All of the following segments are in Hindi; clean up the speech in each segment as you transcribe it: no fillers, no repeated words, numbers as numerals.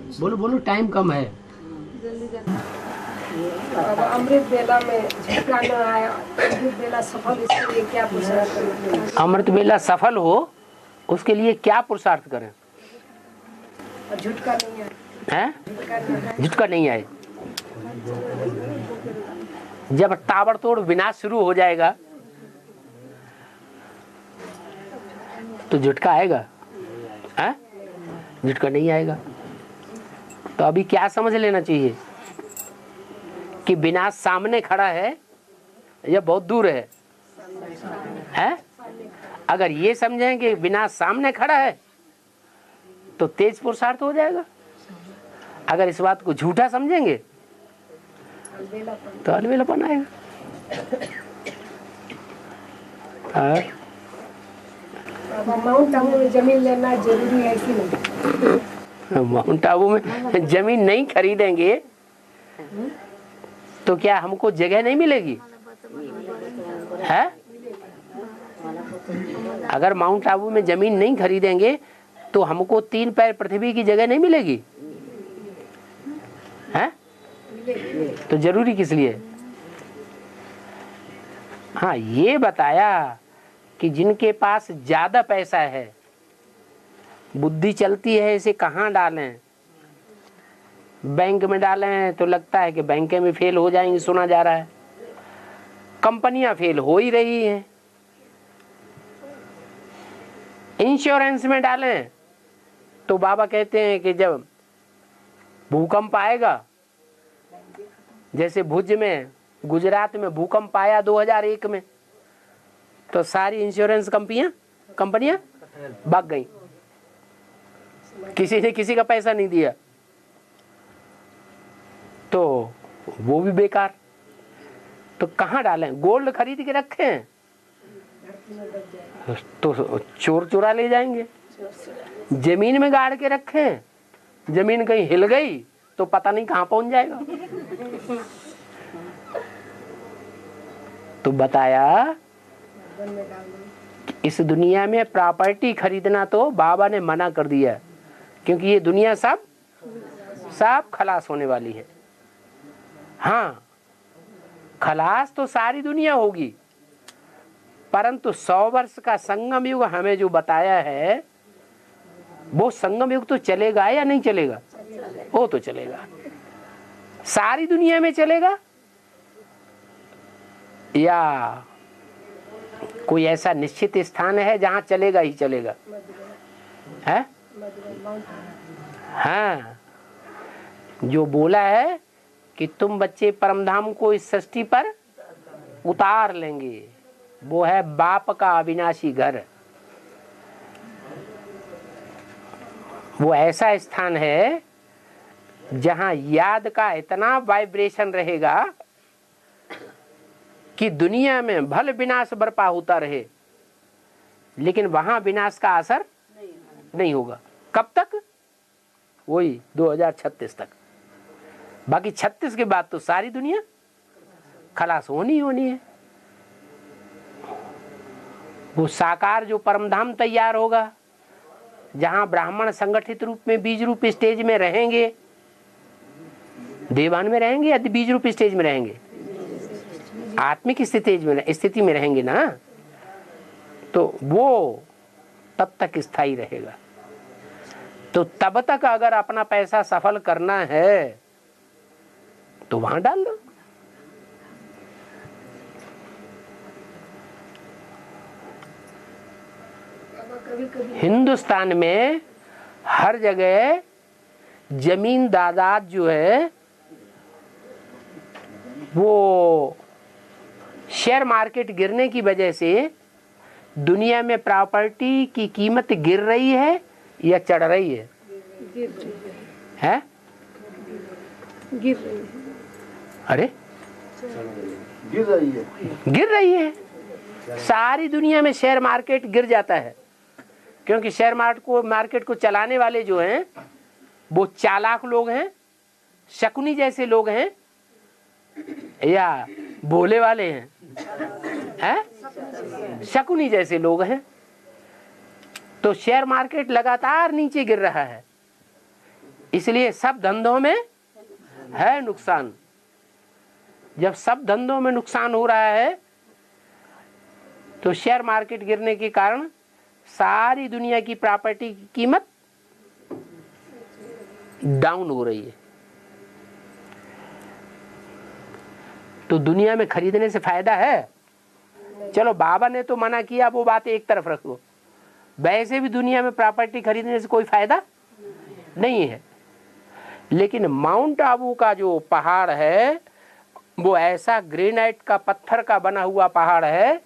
बोलो बोलो, टाइम कम है। अब अमृत बेला में झटका न आया, अमृत बेला सफल, इसके लिए क्या पुरुषार्थ करें? अमृत बेला सफल हो उसके लिए क्या पुरुषार्थ करें? और झटका नहीं आया हैं? झटका नहीं आए। जब ताबड़तोड़ विनाश शुरू हो जाएगा तो झटका आएगा? हैं? झटका नहीं आएगा। तो अभी क्या समझ लेना चाहिए कि विनाश सामने खड़ा है या बहुत दूर है? हैं? अगर ये समझें कि विनाश सामने खड़ा है तो तेज पुरुषार्थ हो जाएगा। अगर इस बात को झूठा समझेंगे तो अलबेलापन आएगा। माउंट आबू में जमीन लेना जरूरी है कि नहीं? माउंट आबू में जमीन नहीं खरीदेंगे तो क्या हमको जगह नहीं मिलेगी? है? अगर माउंट आबू में जमीन नहीं खरीदेंगे तो हमको 3 पैर पृथ्वी की जगह नहीं मिलेगी? है? तो जरूरी किस लिए? हाँ, ये बताया कि जिनके पास ज्यादा पैसा है, बुद्धि चलती है इसे कहाँ डालें। बैंक में डालें तो लगता है कि बैंकें में फेल हो जाएंगी, सुना जा रहा है। कंपनियां फेल हो ही रही हैं। इंश्योरेंस में डालें तो बाबा कहते हैं कि जब भूकंप आएगा, जैसे भुज में गुजरात में भूकंप आया 2001 में, तो सारी इंश्योरेंस कंपनियां भाग गई। किसी ने किसी का पैसा नहीं दिया तो वो भी बेकार। तो कहाँ डालें? गोल्ड खरीद के रखें तो चोर चुरा ले जाएंगे। जमीन में गाड़ के रखें, जमीन कहीं हिल गई तो पता नहीं कहाँ पहुंच जाएगा। तो बताया इस दुनिया में प्रॉपर्टी खरीदना तो बाबा ने मना कर दिया, क्योंकि ये दुनिया सब खलास होने वाली है। हाँ, खलास तो सारी दुनिया होगी, परंतु 100 वर्ष का संगम युग हमें जो बताया है, वो संगम युग तो चलेगा या नहीं चलेगा? वो तो चलेगा। सारी दुनिया में चलेगा या कोई ऐसा निश्चित स्थान है जहां चलेगा ही चलेगा? है? हाँ, जो बोला है कि तुम बच्चे परमधाम को इस सृष्टि पर उतार लेंगे, वो है बाप का अविनाशी घर। वो ऐसा स्थान है जहां याद का इतना वाइब्रेशन रहेगा कि दुनिया में भल विनाश बरपा होता रहे, लेकिन वहां विनाश का असर नहीं होगा। कब तक? वही 2036 तक। बाकी 36 के बाद तो सारी दुनिया खलास होनी है। वो साकार जो परमधाम तैयार होगा, जहां ब्राह्मण संगठित रूप में बीज रूप स्टेज में रहेंगे, देवान में रहेंगे या बीज रूप स्टेज में रहेंगे? आत्मिक स्थिति में रहेंगे ना, तो वो तब तक स्थायी रहेगा। तो तब तक अगर अपना पैसा सफल करना है तो वहां डाल दो। हिंदुस्तान में हर जगह जमीन जायदाद जो है वो शेयर मार्केट गिरने की वजह से दुनिया में प्रॉपर्टी की कीमत गिर रही है या चढ़ रही है? है? गिर रही है। अरे गिर रही है। सारी दुनिया में शेयर मार्केट गिर जाता है, क्योंकि शेयर मार्केट को चलाने वाले जो हैं वो चालाक लोग हैं, शकुनी जैसे लोग हैं या भोले वाले हैं? शकुनी जैसे लोग हैं। तो शेयर मार्केट लगातार नीचे गिर रहा है। इसलिए सब धंधों में है नुकसान। जब सब धंधों में नुकसान हो रहा है तो शेयर मार्केट गिरने के कारण सारी दुनिया की प्रॉपर्टी की कीमत डाउन हो रही है। तो दुनिया में खरीदने से फायदा है? चलो बाबा ने तो मना किया, वो बात एक तरफ रखो। वैसे भी दुनिया में प्रॉपर्टी खरीदने से कोई फायदा नहीं है। लेकिन माउंट आबू का जो पहाड़ है वो ऐसा ग्रेनाइट का पत्थर का बना हुआ पहाड़ है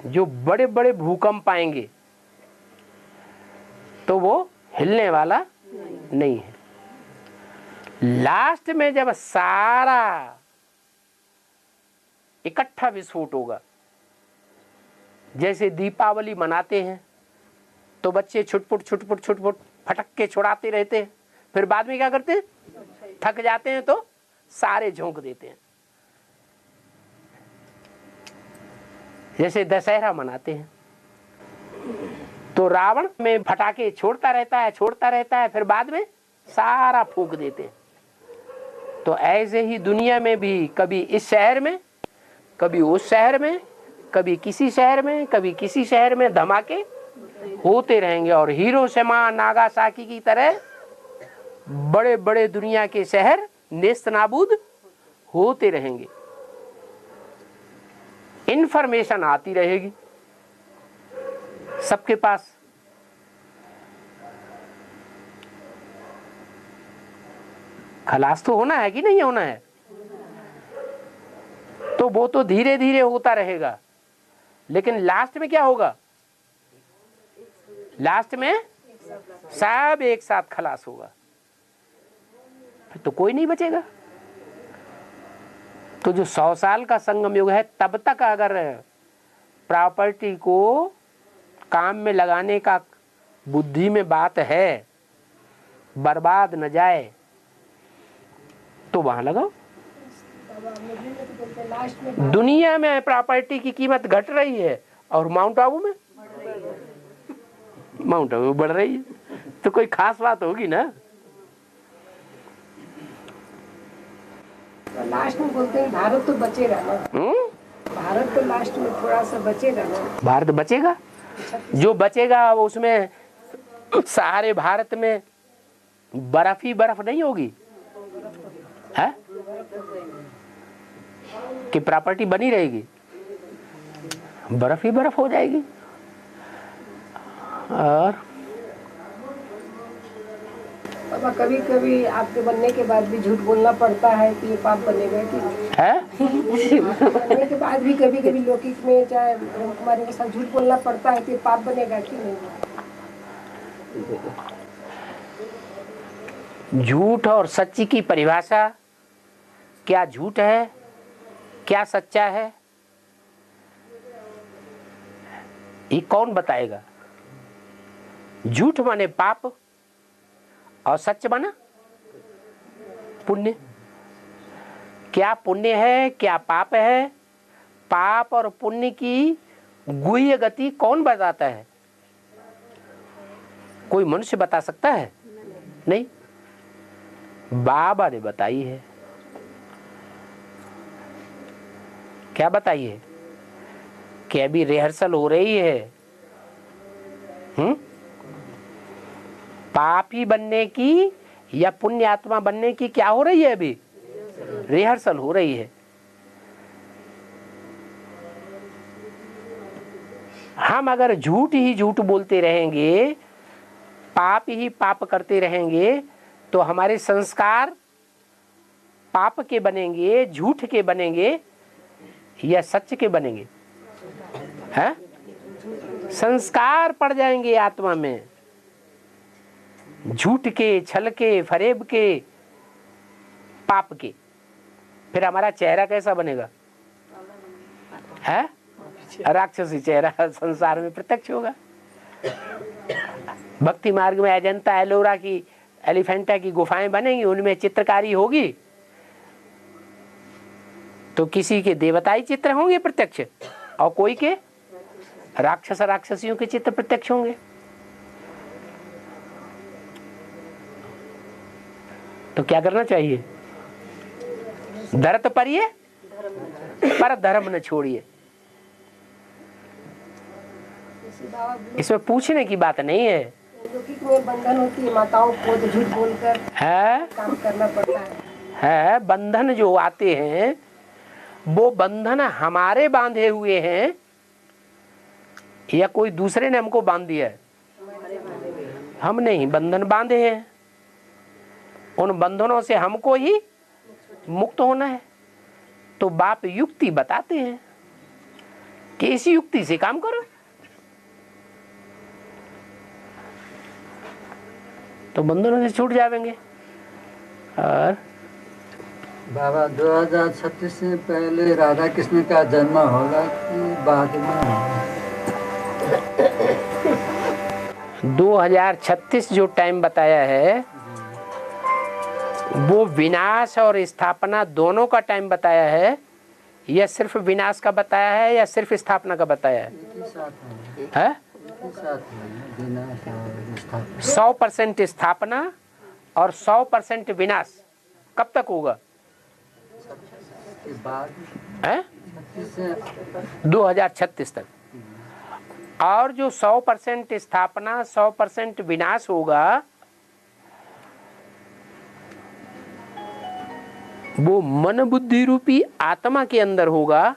जो बड़े बड़े भूकंप आएंगे तो वो हिलने वाला नहीं है। लास्ट में जब सारा इकट्ठा विस्फोट होगा, जैसे दीपावली मनाते हैं तो बच्चे छुटपुट छुटपुट छुटपुट फटक्के छुड़ाते रहते हैं, फिर बाद में क्या करते हैं, थक जाते हैं तो सारे झोंक देते हैं। जैसे दशहरा मनाते हैं तो रावण में फटाके छोड़ता रहता है, फिर बाद में सारा फूंक देते हैं। तो ऐसे ही दुनिया में भी कभी इस शहर में, कभी उस शहर में, कभी किसी शहर में, कभी किसी शहर में धमाके होते रहेंगे। और हिरोशिमा नागासाकी की तरह बड़े बड़े दुनिया के शहर नेस्त नाबूद होते रहेंगे। इंफॉर्मेशन आती रहेगी सबके पास। खलास तो होना है कि नहीं होना है? तो वो तो धीरे धीरे होता रहेगा, लेकिन लास्ट में क्या होगा? लास्ट में सब एक साथ खलास होगा, फिर तो कोई नहीं बचेगा। तो जो 100 साल का संगम युग है, तब तक अगर प्रॉपर्टी को काम में लगाने का बुद्धि में बात है, बर्बाद न जाए, तो वहां लगाओ। दुनिया में प्रॉपर्टी की कीमत घट रही है और माउंट आबू में बढ़ रही है, तो कोई खास बात होगी ना। लास्ट में बोलते हैं भारत तो बचेगा ना। भारत तो लास्ट में थोड़ा सा बचेगा ना। भारत बचेगा, जो बचेगा उसमें सारे भारत में बर्फ ही बर्फ नहीं होगी है कि प्रॉपर्टी बनी रहेगी, बर्फ ही बर्फ हो जाएगी। और पापा कभी कभी आपके बनने के बाद भी झूठ बोलना पड़ता है कि ये पाप बनेगा कि है? बनने के बाद भी कभी कभी लौकिक में चाहे हमारे के साथ झूठ बोलना पड़ता है कि ये पाप बनेगा कि नहीं? झूठ और सच्ची की परिभाषा, क्या झूठ है क्या सच्चा है, ये कौन बताएगा? झूठ माने पाप और सच माना पुण्य। क्या पुण्य है क्या पाप है? पाप और पुण्य की गुह्य गति कौन बताता है? कोई मनुष्य बता सकता है? नहीं, बाबा ने बताई है। क्या बताई है? कि अभी रिहर्सल हो रही है पापी बनने की या पुण्य आत्मा बनने की। क्या हो रही है? अभी रिहर्सल हो रही है। हम अगर झूठ ही झूठ बोलते रहेंगे, पाप ही पाप करते रहेंगे, तो हमारे संस्कार पाप के बनेंगे, झूठ के बनेंगे या सच के बनेंगे? हैं? संस्कार पड़ जाएंगे आत्मा में, झूठ के, छल के, फरेब के, पाप के। फिर हमारा चेहरा कैसा बनेगा? है राक्षसी चेहरा संसार में प्रत्यक्ष होगा। भक्ति मार्ग में अजंता एलोरा की, एलिफेंटा की गुफाएं बनेंगी, उनमें चित्रकारी होगी तो किसी के देवताई चित्र होंगे प्रत्यक्ष और कोई के राक्षस राक्षसियों के चित्र प्रत्यक्ष होंगे। तो क्या करना चाहिए? धरत परिये पर धर्म न छोड़िए। इसमें पूछने की बात नहीं है। लौकिक में बंधन होती है, माताओं को तो झूठ बोलकर है काम करना पड़ता है। बंधन जो आते हैं वो बंधन हमारे बांधे हुए हैं या कोई दूसरे ने हमको बांध दिया है? हमने ही बंधन बांधे हैं। उन बंधनों से हमको ही मुक्त होना है। तो बाप युक्ति बताते हैं कि इस युक्ति से काम करो। तो बंधनों से छूट जाएंगे। और बाबा 2036 से पहले राधा कृष्ण का जन्म होगा कि बाद में होगा? 2036 जो टाइम बताया है वो विनाश और स्थापना दोनों का टाइम बताया है, या सिर्फ विनाश का बताया है या सिर्फ स्थापना का बताया है? एक ही साथ है? एक ही साथ है, विनाश और स्थापना। 100% स्थापना और 100% विनाश कब तक होगा? के बाद है 36 से 2036 तक। और जो 100% स्थापना 100% विनाश होगा वो मन बुद्धि रूपी आत्मा के अंदर होगा,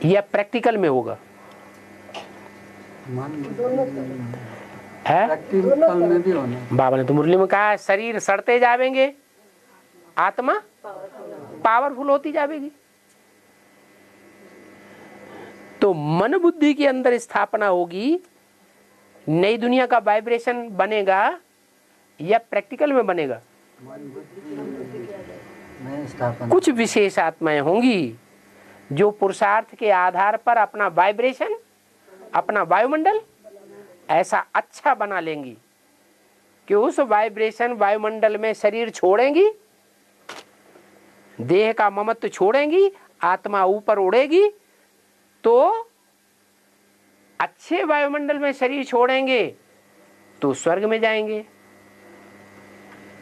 या प्रैक्टिकल में होगा? है प्रैक्टिकल में भी होना। बाबा ने तो मुरली में कहा है शरीर सड़ते जाएंगे, आत्मा पावरफुल होती जाएगी। तो मन बुद्धि के अंदर स्थापना होगी, नई दुनिया का वाइब्रेशन बनेगा, या प्रैक्टिकल में बनेगा? कुछ विशेष आत्माएं होंगी जो पुरुषार्थ के आधार पर अपना वाइब्रेशन, अपना वायुमंडल ऐसा अच्छा बना लेंगी कि उस वाइब्रेशन वायुमंडल में शरीर छोड़ेंगी, देह का ममत्व छोड़ेंगी, आत्मा ऊपर उड़ेगी। तो अच्छे वायुमंडल में शरीर छोड़ेंगे तो स्वर्ग में जाएंगे,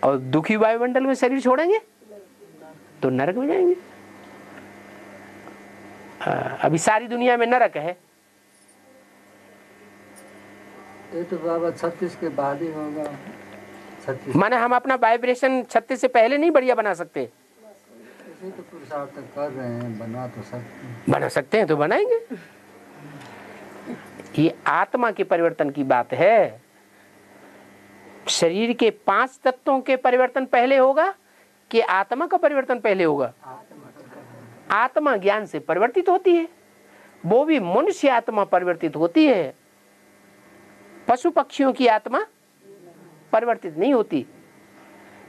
और दुखी वायुमंडल में शरीर छोड़ेंगे तो नरक में जाएंगे। अभी सारी दुनिया में नरक है। ये तो बाबा 36 के बाद ही होगा। 36 माने हम अपना वाइब्रेशन 36 से पहले नहीं बढ़िया बना सकते? इसी तो पुरुषार्थ कर रहे हैं, बना तो सकते हैं। बना सकते हैं तो बनाएंगे। ये आत्मा के परिवर्तन की बात है। शरीर के 5 तत्वों के परिवर्तन पहले होगा कि आत्मा का परिवर्तन पहले होगा? आत्मा ज्ञान से परिवर्तित होती है, वो भी मनुष्य आत्मा परिवर्तित होती है। पशु पक्षियों की आत्मा परिवर्तित नहीं होती।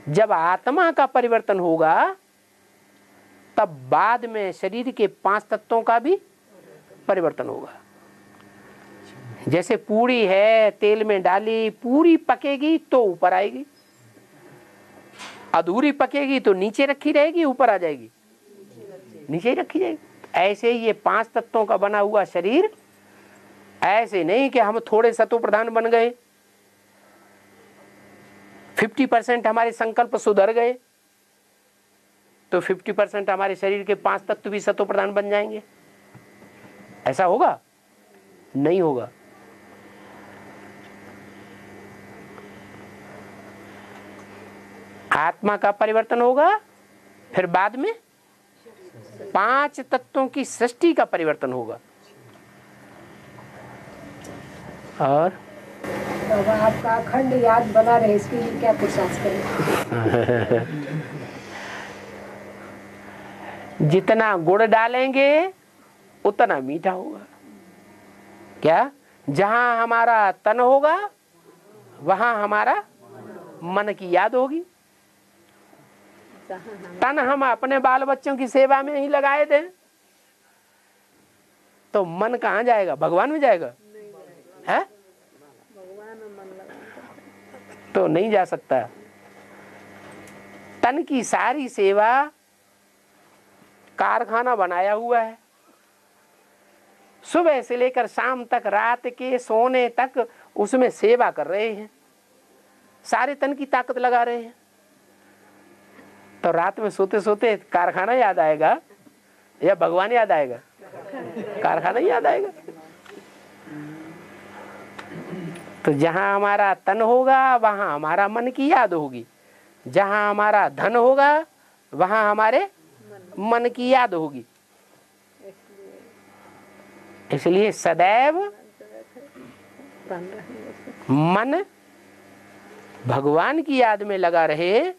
जब आत्मा का परिवर्तन होगा तब बाद में शरीर के 5 तत्वों का भी परिवर्तन होगा। जैसे पूरी है, तेल में डाली, पूरी पकेगी तो ऊपर आएगी, अधूरी पकेगी तो नीचे रखी रहेगी, ऊपर आ जाएगी, नीचे ही रखी जाएगी। ऐसे ही ये 5 तत्वों का बना हुआ शरीर, ऐसे नहीं कि हम थोड़े सत्व प्रधान बन गए, 50% हमारे संकल्प सुधर गए तो 50% हमारे शरीर के 5 तत्व भी सत्व प्रधान बन जाएंगे। ऐसा होगा? नहीं होगा। आत्मा का परिवर्तन होगा, फिर बाद में 5 तत्वों की सृष्टि का परिवर्तन होगा। और बाबा आपका अखंड याद बना रहे, इसके लिए क्या पुरुषार्थ करें? जितना गुड़ डालेंगे उतना मीठा होगा। क्या? जहां हमारा तन होगा वहां हमारा मन की याद होगी। तन हम अपने बाल बच्चों की सेवा में ही लगाए दें तो मन कहाँ जाएगा? भगवान में जाएगा? है? तो नहीं जा सकता। तन की सारी सेवा कारखाना बनाया हुआ है। सुबह से लेकर शाम तक, रात के सोने तक उसमें सेवा कर रहे हैं, सारे तन की ताकत लगा रहे हैं, तो रात में सोते सोते कारखाना याद आएगा या भगवान याद आएगा? कारखाना ही याद आएगा। तो जहां हमारा तन होगा वहां हमारा मन की याद होगी, जहां हमारा धन होगा वहां हमारे मन की याद होगी। इसलिए सदैव मन भगवान की याद में लगा रहे,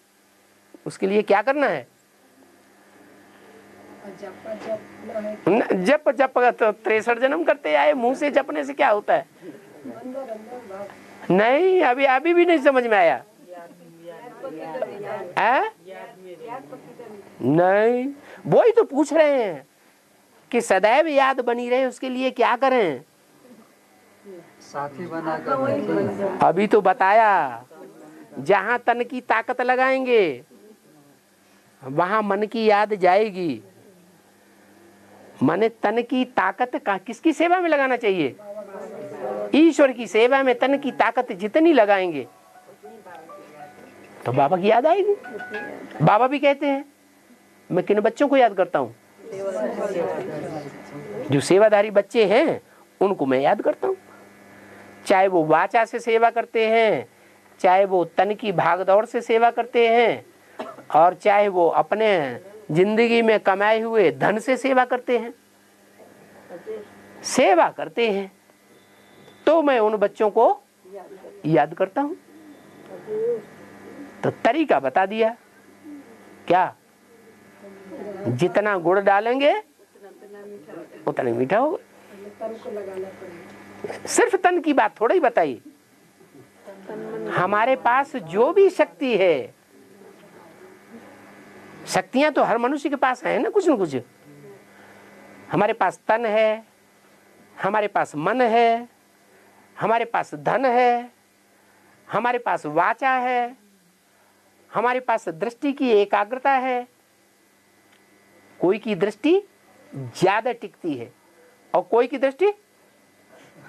उसके लिए क्या करना है? जप जप तो 63 जन्म करते आए, मुंह से जपने से क्या होता है? नहीं, अभी भी नहीं समझ में आया। नहीं, वो ही तो पूछ रहे हैं कि सदैव याद बनी रहे, उसके लिए क्या करें? साथी बनाकर। अभी तो बताया, जहां तन की ताकत लगाएंगे वहां मन की याद जाएगी। माने तन की ताकत का किसकी सेवा में लगाना चाहिए? ईश्वर की सेवा में तन की ताकत जितनी लगाएंगे तो बाबा की याद आएगी। बाबा भी कहते हैं, मैं किन बच्चों को याद करता हूँ? जो सेवाधारी बच्चे हैं उनको मैं याद करता हूँ। चाहे वो वाचा से सेवा करते हैं, चाहे वो तन की भागदौड़ से सेवा करते हैं, और चाहे वो अपने जिंदगी में कमाए हुए धन से सेवा करते हैं, सेवा करते हैं, तो मैं उन बच्चों को याद करता हूं। तो तरीका बता दिया, क्या? जितना गुड़ डालेंगे उतना मीठा होगा। सिर्फ तन की बात थोड़ा ही बताई। हमारे पास जो भी शक्ति है, शक्तियां तो हर मनुष्य के पास है ना कुछ। हमारे पास तन है, हमारे पास मन है, हमारे पास धन है, हमारे पास वाचा है, हमारे पास दृष्टि की एकाग्रता है। कोई की दृष्टि ज्यादा टिकती है और कोई की दृष्टि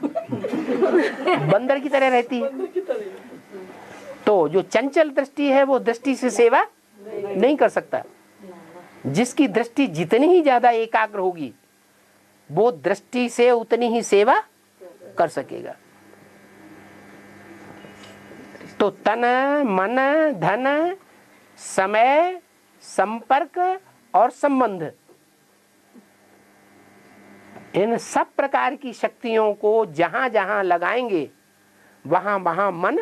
बंदर की तरह रहती है। तो जो चंचल दृष्टि है वो दृष्टि से सेवा नहीं कर सकता। जिसकी दृष्टि जितनी ही ज्यादा एकाग्र होगी वो दृष्टि से उतनी ही सेवा कर सकेगा। तो तन, मन, धन, समय, संपर्क और संबंध, इन सब प्रकार की शक्तियों को जहां जहां लगाएंगे वहां वहां मन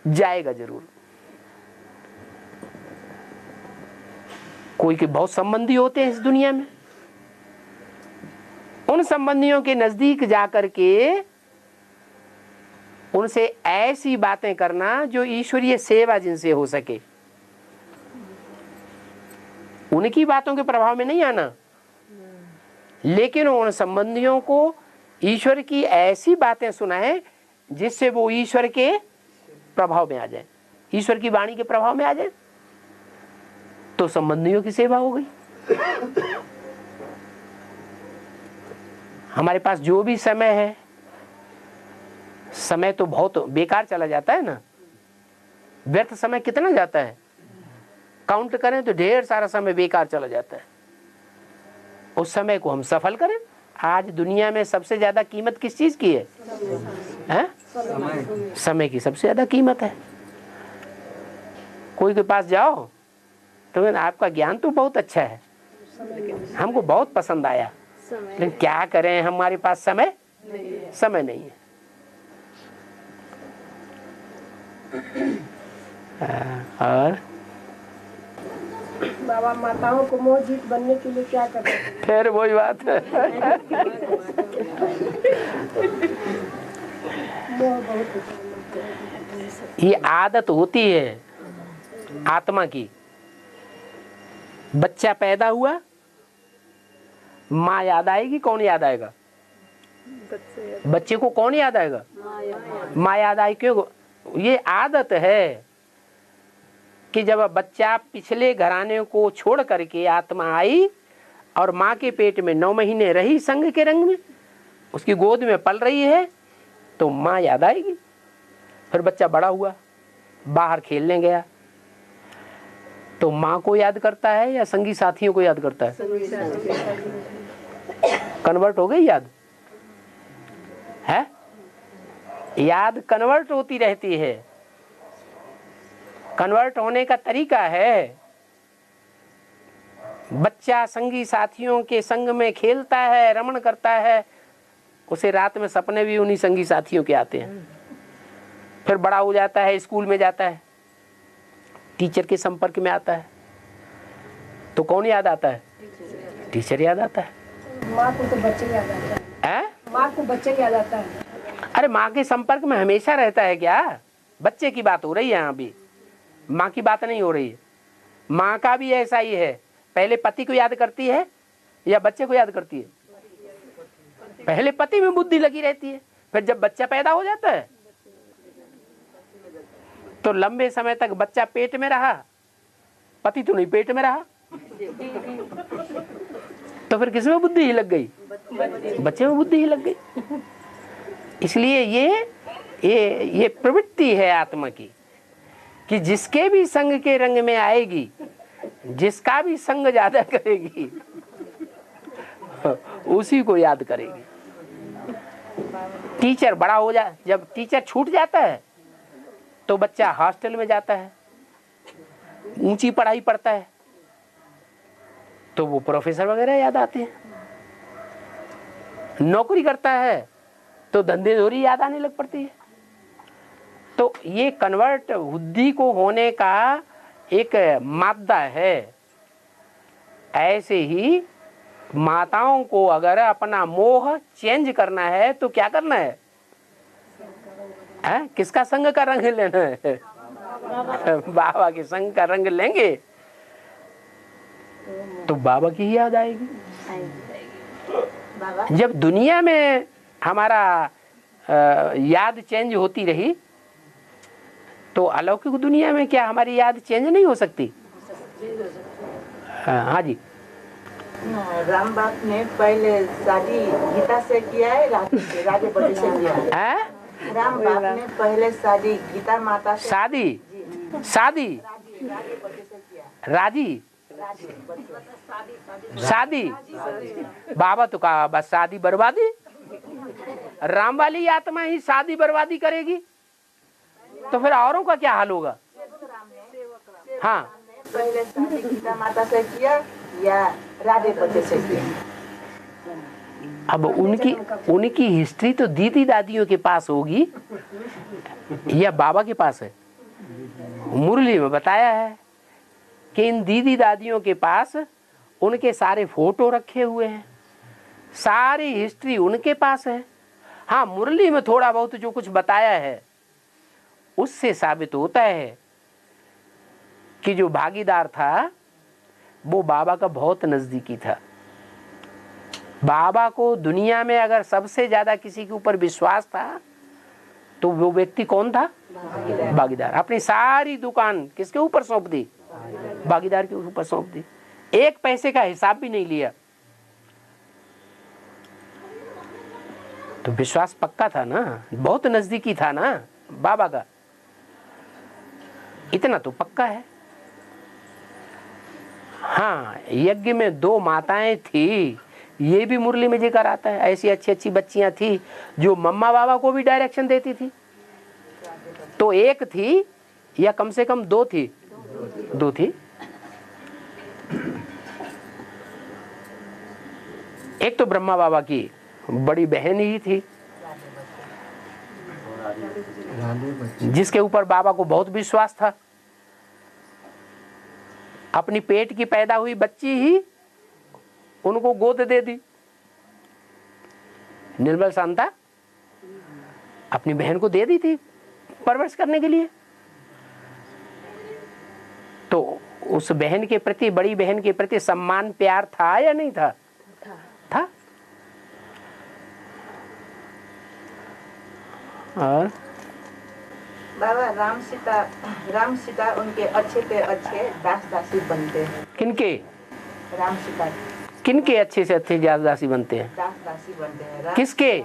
जाएगा जरूर। कोई के बहुत संबंधी होते हैं इस दुनिया में, उन संबंधियों के नजदीक जाकर के उनसे ऐसी बातें करना जो ईश्वरीय सेवा जिनसे हो सके। उनकी बातों के प्रभाव में नहीं आना, लेकिन उन संबंधियों को ईश्वर की ऐसी बातें सुनाएं जिससे वो ईश्वर के प्रभाव में आ जाए, ईश्वर की वाणी के प्रभाव में आ जाए, तो संबंधियों की सेवा हो गई। हमारे पास जो भी समय है, समय तो बहुत बेकार चला जाता है ना। व्यर्थ समय कितना जाता है, काउंट करें तो ढेर सारा समय बेकार चला जाता है। उस समय को हम सफल करें। आज दुनिया में सबसे ज्यादा कीमत किस चीज की है? समय की सबसे ज्यादा कीमत है। कोई के पास जाओ तो आपका ज्ञान तो बहुत अच्छा है, हमको बहुत पसंद आया, लेकिन क्या करें, हमारे पास समय नहीं है। और बाबा, माताओं को मोहजीत बनने के लिए क्या करना चाहिए? फिर वही बात है। ये आदत होती है आत्मा की। बच्चा पैदा हुआ, माँ याद आएगी, कौन याद आएगा? बच्चे को कौन याद आएगा? माँ याद आएगी। क्यों? ये आदत है कि जब बच्चा पिछले घराने को छोड़ करके आत्मा आई और माँ के पेट में 9 महीने रही संग के रंग में, उसकी गोद में पल रही है, तो माँ याद आएगी। फिर बच्चा बड़ा हुआ, बाहर खेलने गया, तो माँ को याद करता है या संगी साथियों को याद करता है? कन्वर्ट हो गई याद है? याद कन्वर्ट होती रहती है। कन्वर्ट होने का तरीका है, बच्चा संगी साथियों के संग में खेलता है, रमण करता है, उसे रात में सपने भी उन्हीं संगी साथियों के आते हैं। फिर बड़ा हो जाता है, स्कूल में जाता है, टीचर के संपर्क में आता है, तो कौन याद आता है? टीचर याद आता है। माँ को तो बच्चे याद आता है। माँ को बच्चे याद आता है। अरे माँ के संपर्क में हमेशा रहता है क्या? बच्चे की बात हो रही है यहाँ भी, माँ की बात नहीं हो रही है। माँ का भी ऐसा ही है, पहले पति को याद करती है या बच्चे को याद करती है? पहले पति में बुद्धि लगी रहती है, फिर जब बच्चा पैदा हो जाता है तो लंबे समय तक बच्चा पेट में रहा, पति तो नहीं पेट में रहा, तो फिर किसमें बुद्धि ही लग गई? बच्चे में बुद्धि ही लग गई। इसलिए ये प्रवृत्ति है आत्मा की कि जिसके भी संग के रंग में आएगी, जिसका भी संग ज्यादा करेगी, उसी को याद करेगी। टीचर बड़ा हो जाए, जब टीचर छूट जाता है तो बच्चा हॉस्टल में जाता है, ऊंची पढ़ाई पढ़ता है, तो वो प्रोफेसर वगैरह याद आते हैं। नौकरी करता है तो धंधेधोरी याद आने लग पड़ती है। तो ये कन्वर्ट बुद्धि को होने का एक मादा है। ऐसे ही माताओं को अगर अपना मोह चेंज करना है तो क्या करना है? किसका संग का रंग लेना है? बाबा के संग का रंग लेंगे तो बाबा की ही याद आएगी। जब दुनिया में हमारा याद चेंज होती रही तो अलौकिक दुनिया में क्या हमारी याद चेंज नहीं हो सकती? हाँ जी। राम बाप ने पहले शादी गीता से किया है, राधेपति से किया है? राम बाप ने पहले शादी गीता माता से। शादी राजी शादी बाबा तो कहा बस शादी बर्बादी। राम वाली आत्मा ही शादी बर्बादी करेगी तो फिर औरों का क्या हाल होगा? हाँ, पहले शादी गीता माता से किया या राधेपति से किया? अब उनकी हिस्ट्री तो दीदी दादियों के पास होगी या बाबा के पास है? मुरली में बताया है कि इन दीदी दादियों के पास उनके सारे फोटो रखे हुए हैं, सारी हिस्ट्री उनके पास है। हाँ, मुरली में थोड़ा बहुत जो कुछ बताया है उससे साबित होता है कि जो भागीदार था वो बाबा का बहुत नजदीकी था। बाबा को दुनिया में अगर सबसे ज्यादा किसी के ऊपर विश्वास था तो वो व्यक्ति कौन था? भागीदार। अपनी सारी दुकान किसके ऊपर सौंप दी? भागीदार के ऊपर सौंप दी। एक पैसे का हिसाब भी नहीं लिया। तो विश्वास पक्का था ना, बहुत नजदीकी था ना बाबा का, इतना तो पक्का है। हाँ, यज्ञ में 2 माताएं थी, ये भी मुरली में जिक्र आता है। ऐसी अच्छी अच्छी बच्चियां थी जो मम्मा बाबा को भी डायरेक्शन देती थी। तो एक थी या कम से कम 2 थी? 2 थी। एक तो ब्रह्मा बाबा की बड़ी बहन ही थी जिसके ऊपर बाबा को बहुत विश्वास था। अपनी पेट की पैदा हुई बच्ची ही उनको गोद दे दी। निर्मल शांता अपनी बहन को दे दी थी परवरिश करने के लिए। तो उस बहन के प्रति, बड़ी बहन के प्रति सम्मान प्यार था या नहीं था? था। और बाबा राम सीता उनके अच्छे से अच्छे दास दासी बनते हैं। किनके? राम सीता किनके अच्छे से अच्छे दास दासी बनते हैं? दास दासी बनते हैं। किसके?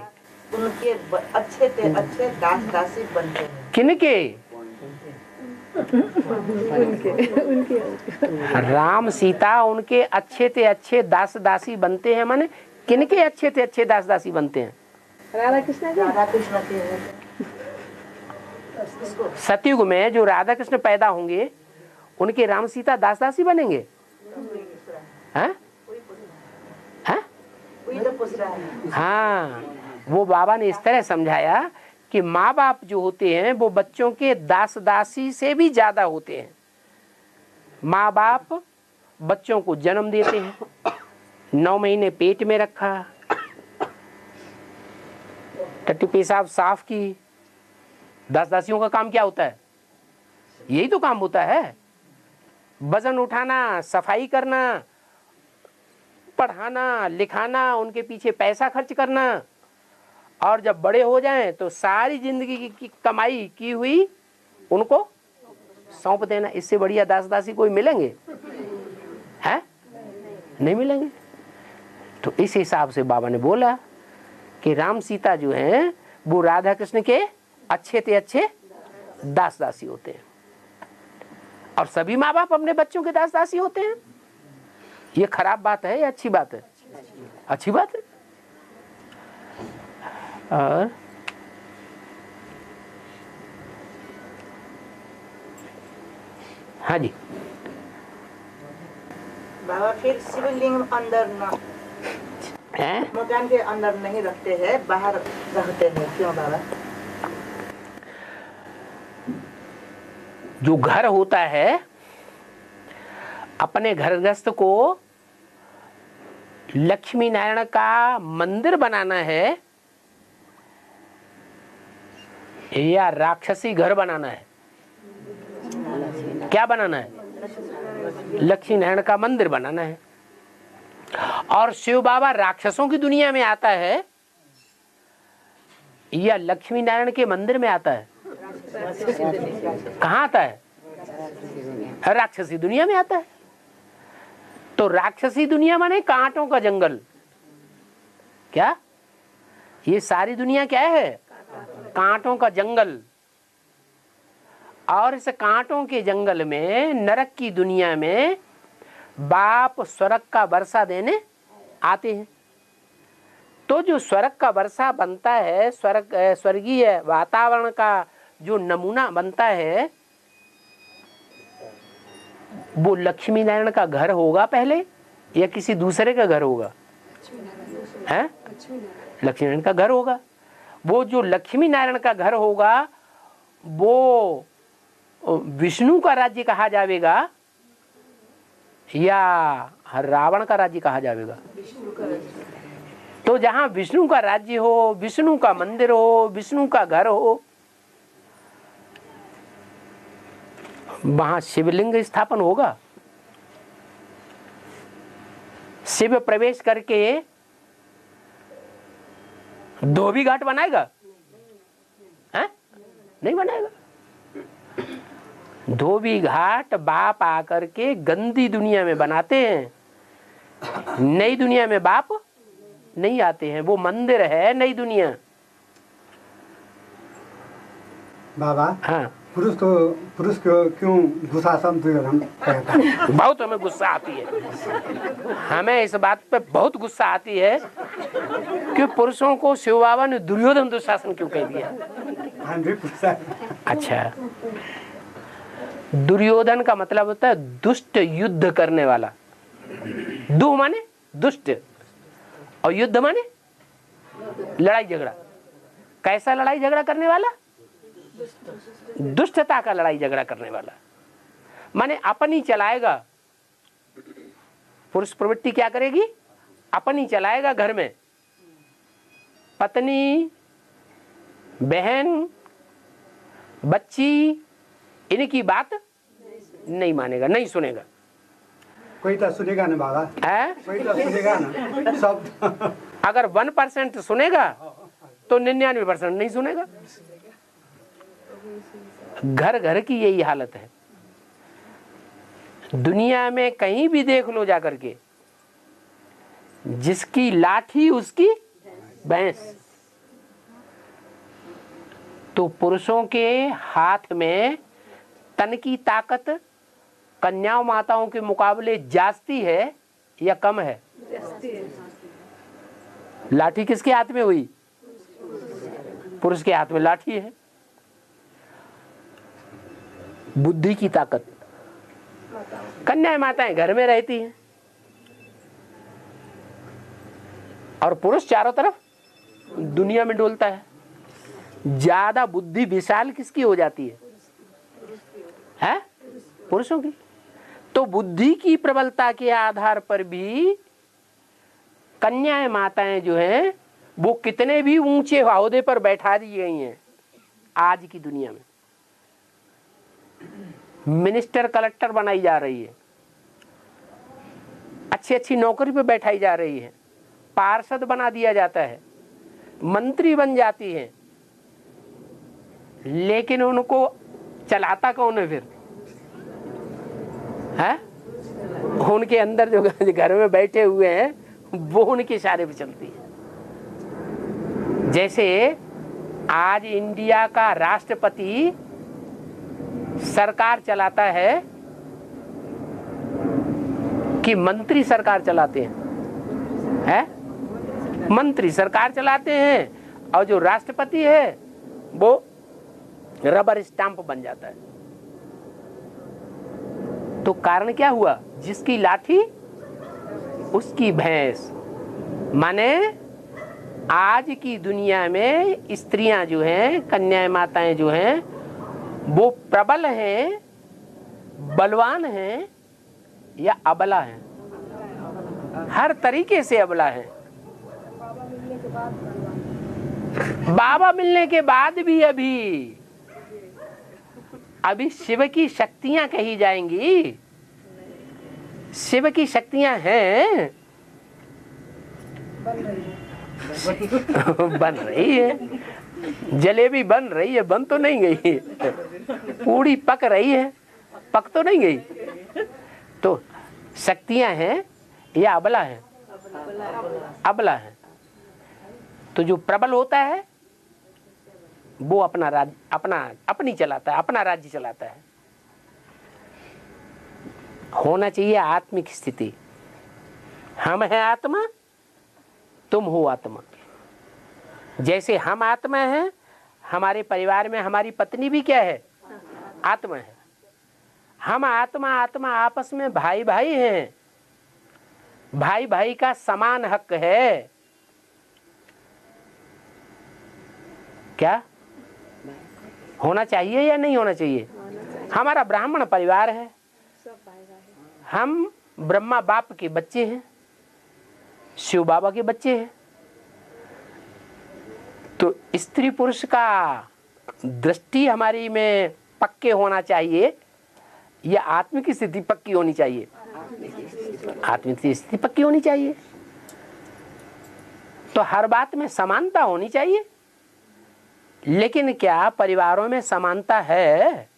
उनके अच्छे से अच्छे दास दासी बनते हैं। किनके? राम सीता उनके अच्छे से अच्छे दास दासी बनते हैं। माने किनके अच्छे से अच्छे दास दासी बनते हैं? राधा कृष्ण के सतयुग में जो राधा कृष्ण पैदा होंगे उनके राम सीता दास दासी बनेंगे? हैं? हैं? हाँ, वो बाबा ने इस तरह समझाया कि माँ बाप जो होते हैं वो बच्चों के दास दासी से भी ज्यादा होते हैं। माँ बाप बच्चों को जन्म देते हैं, 9 महीने पेट में रखा, टट्टी पेशाब साफ की। दास दासियों का काम क्या होता है? यही तो काम होता है, वजन उठाना, सफाई करना, पढ़ाना लिखाना, उनके पीछे पैसा खर्च करना, और जब बड़े हो जाएं तो सारी जिंदगी की कमाई की हुई उनको सौंप देना। इससे बढ़िया दास दासी कोई मिलेंगे? हैं? नहीं मिलेंगे। तो इस हिसाब से बाबा ने बोला कि राम सीता जो हैं वो राधा कृष्ण के अच्छे से अच्छे दास दासी होते हैं, और सभी माँ बाप अपने बच्चों के दास दासी होते हैं। ये खराब बात है या अच्छी बात है? अच्छी बात है। और हाँ जी, बाबा फिर शिवलिंग अंदर न मकान के अंदर नहीं रखते हैं, बाहर रखते हैं, क्यों बाबा? जो घर होता है, अपने घर गृहस्थ को लक्ष्मी नारायण का मंदिर बनाना है या राक्षसी घर बनाना है? क्या बनाना है? लक्ष्मी नारायण का मंदिर बनाना है। और शिव बाबा राक्षसों की दुनिया में आता है या लक्ष्मी नारायण के मंदिर में आता है? कहाँ आता है? राक्षसी दुनिया में आता है। तो राक्षसी दुनिया माने कांटों का जंगल। क्या ये सारी दुनिया क्या है? कांटों का जंगल। और इस कांटों के जंगल में, नरक की दुनिया में, बाप स्वर्ग का वर्षा देने आते हैं। तो जो स्वर्ग का वर्षा बनता है, स्वर्गीय वातावरण का जो नमूना बनता है, वो लक्ष्मी नारायण का घर होगा पहले या किसी दूसरे का घर होगा? हैं? लक्ष्मी नारायण का घर होगा। वो जो लक्ष्मी नारायण का घर होगा वो विष्णु का राज्य कहा जाएगा या रावण का राज्य कहा जाएगा? तो जहां विष्णु का राज्य हो, विष्णु का मंदिर हो, विष्णु का घर हो, वहां शिवलिंग स्थापन होगा। शिव प्रवेश करके धोबी घाट बनाएगा? हैं? नहीं बनाएगा। धोबी घाट बाप आकर के गंदी दुनिया में बनाते हैं, नई दुनिया में बाप नहीं आते हैं। वो मंदिर है नई दुनिया। बाबा, हाँ, पुरुष को क्यों गुस्सा दुर्योधन कहता है? बहुत हमें गुस्सा आती है। हमें इस बात पे बहुत गुस्सा आती है कि पुरुषों को शिव बाबा ने दुर्योधन दुशासन क्यों कह दिया? हम भी पूछा। अच्छा, दुर्योधन का मतलब होता है दुष्ट युद्ध करने वाला। दु माने दुष्ट और युद्ध माने लड़ाई झगड़ा। कैसा लड़ाई झगड़ा करने वाला? दुष्टता का लड़ाई झगड़ा करने वाला। माने अपनी चलाएगा। पुरुष प्रवृत्ति क्या करेगी? अपनी चलाएगा। घर में पत्नी, बहन, बच्ची, इनकी बात नहीं मानेगा, नहीं सुनेगा। कोई तो सुनेगा ना बाबा, कोई तो सुनेगा ना। सब अगर 1% सुनेगा तो 99% नहीं सुनेगा। घर घर की यही हालत है। दुनिया में कहीं भी देख लो जाकर के, जिसकी लाठी उसकी भैंस। तो पुरुषों के हाथ में तन की ताकत कन्याओं माताओं के मुकाबले जास्ती है या कम है? लाठी किसके हाथ में हुई? पुरुष के हाथ में लाठी है। बुद्धि की ताकत कन्याएं माताएं घर में रहती हैं और पुरुष चारों तरफ दुनिया में डोलता है। ज्यादा बुद्धि विशाल किसकी हो जाती है? पुरुषों की। तो बुद्धि की प्रबलता के आधार पर भी कन्याएं माताएं जो हैं वो कितने भी ऊंचे ओहदे पर बैठा दी गई हैं आज की दुनिया में। मिनिस्टर कलेक्टर बनाई जा रही है, अच्छी अच्छी नौकरी पे बैठाई जा रही है, पार्षद बना दिया जाता है, मंत्री बन जाती है, लेकिन उनको चलाता कौन है फिर? है उनके अंदर जो घर में बैठे हुए हैं वो उनके इशारे पे चलती है। जैसे आज इंडिया का राष्ट्रपति सरकार चलाता है कि मंत्री सरकार चलाते हैं? मंत्री सरकार चलाते हैं और जो राष्ट्रपति है वो रबर स्टैंप बन जाता है। तो कारण क्या हुआ? जिसकी लाठी उसकी भैंस। माने आज की दुनिया में स्त्रियां जो हैं, कन्याएं माताएं जो हैं वो प्रबल हैं, बलवान हैं या अबला हैं? हर तरीके से अबला हैं। बाबा मिलने के बाद भी अभी शिव की शक्तियां कही जाएंगी। शिव की शक्तियां हैं, बन रही है। जलेबी बन रही है, बन तो नहीं गई। पूड़ी पक रही है, पक तो नहीं गई। तो शक्तियां हैं या अबला है? अबला है। तो जो प्रबल होता है वो अपना राज्य अपनी चलाता है, अपना राज्य चलाता है। होना चाहिए आत्मिक स्थिति। हम हैं आत्मा, तुम हो आत्मा। जैसे हम आत्मा हैं, हमारे परिवार में हमारी पत्नी भी क्या है? आत्मा है। हम आत्मा आपस में भाई भाई हैं। भाई भाई का समान हक है। क्या होना चाहिए या नहीं होना चाहिए? हमारा ब्राह्मण परिवार है, हम ब्रह्मा बाप के बच्चे हैं, शिव बाबा के बच्चे हैं। तो स्त्री पुरुष का दृष्टि हमारी में पक्के होना चाहिए या आत्मिक स्थिति पक्की होनी चाहिए? आत्मिक स्थिति पक्की होनी चाहिए। तो हर बात में समानता होनी चाहिए। लेकिन क्या परिवारों में समानता है?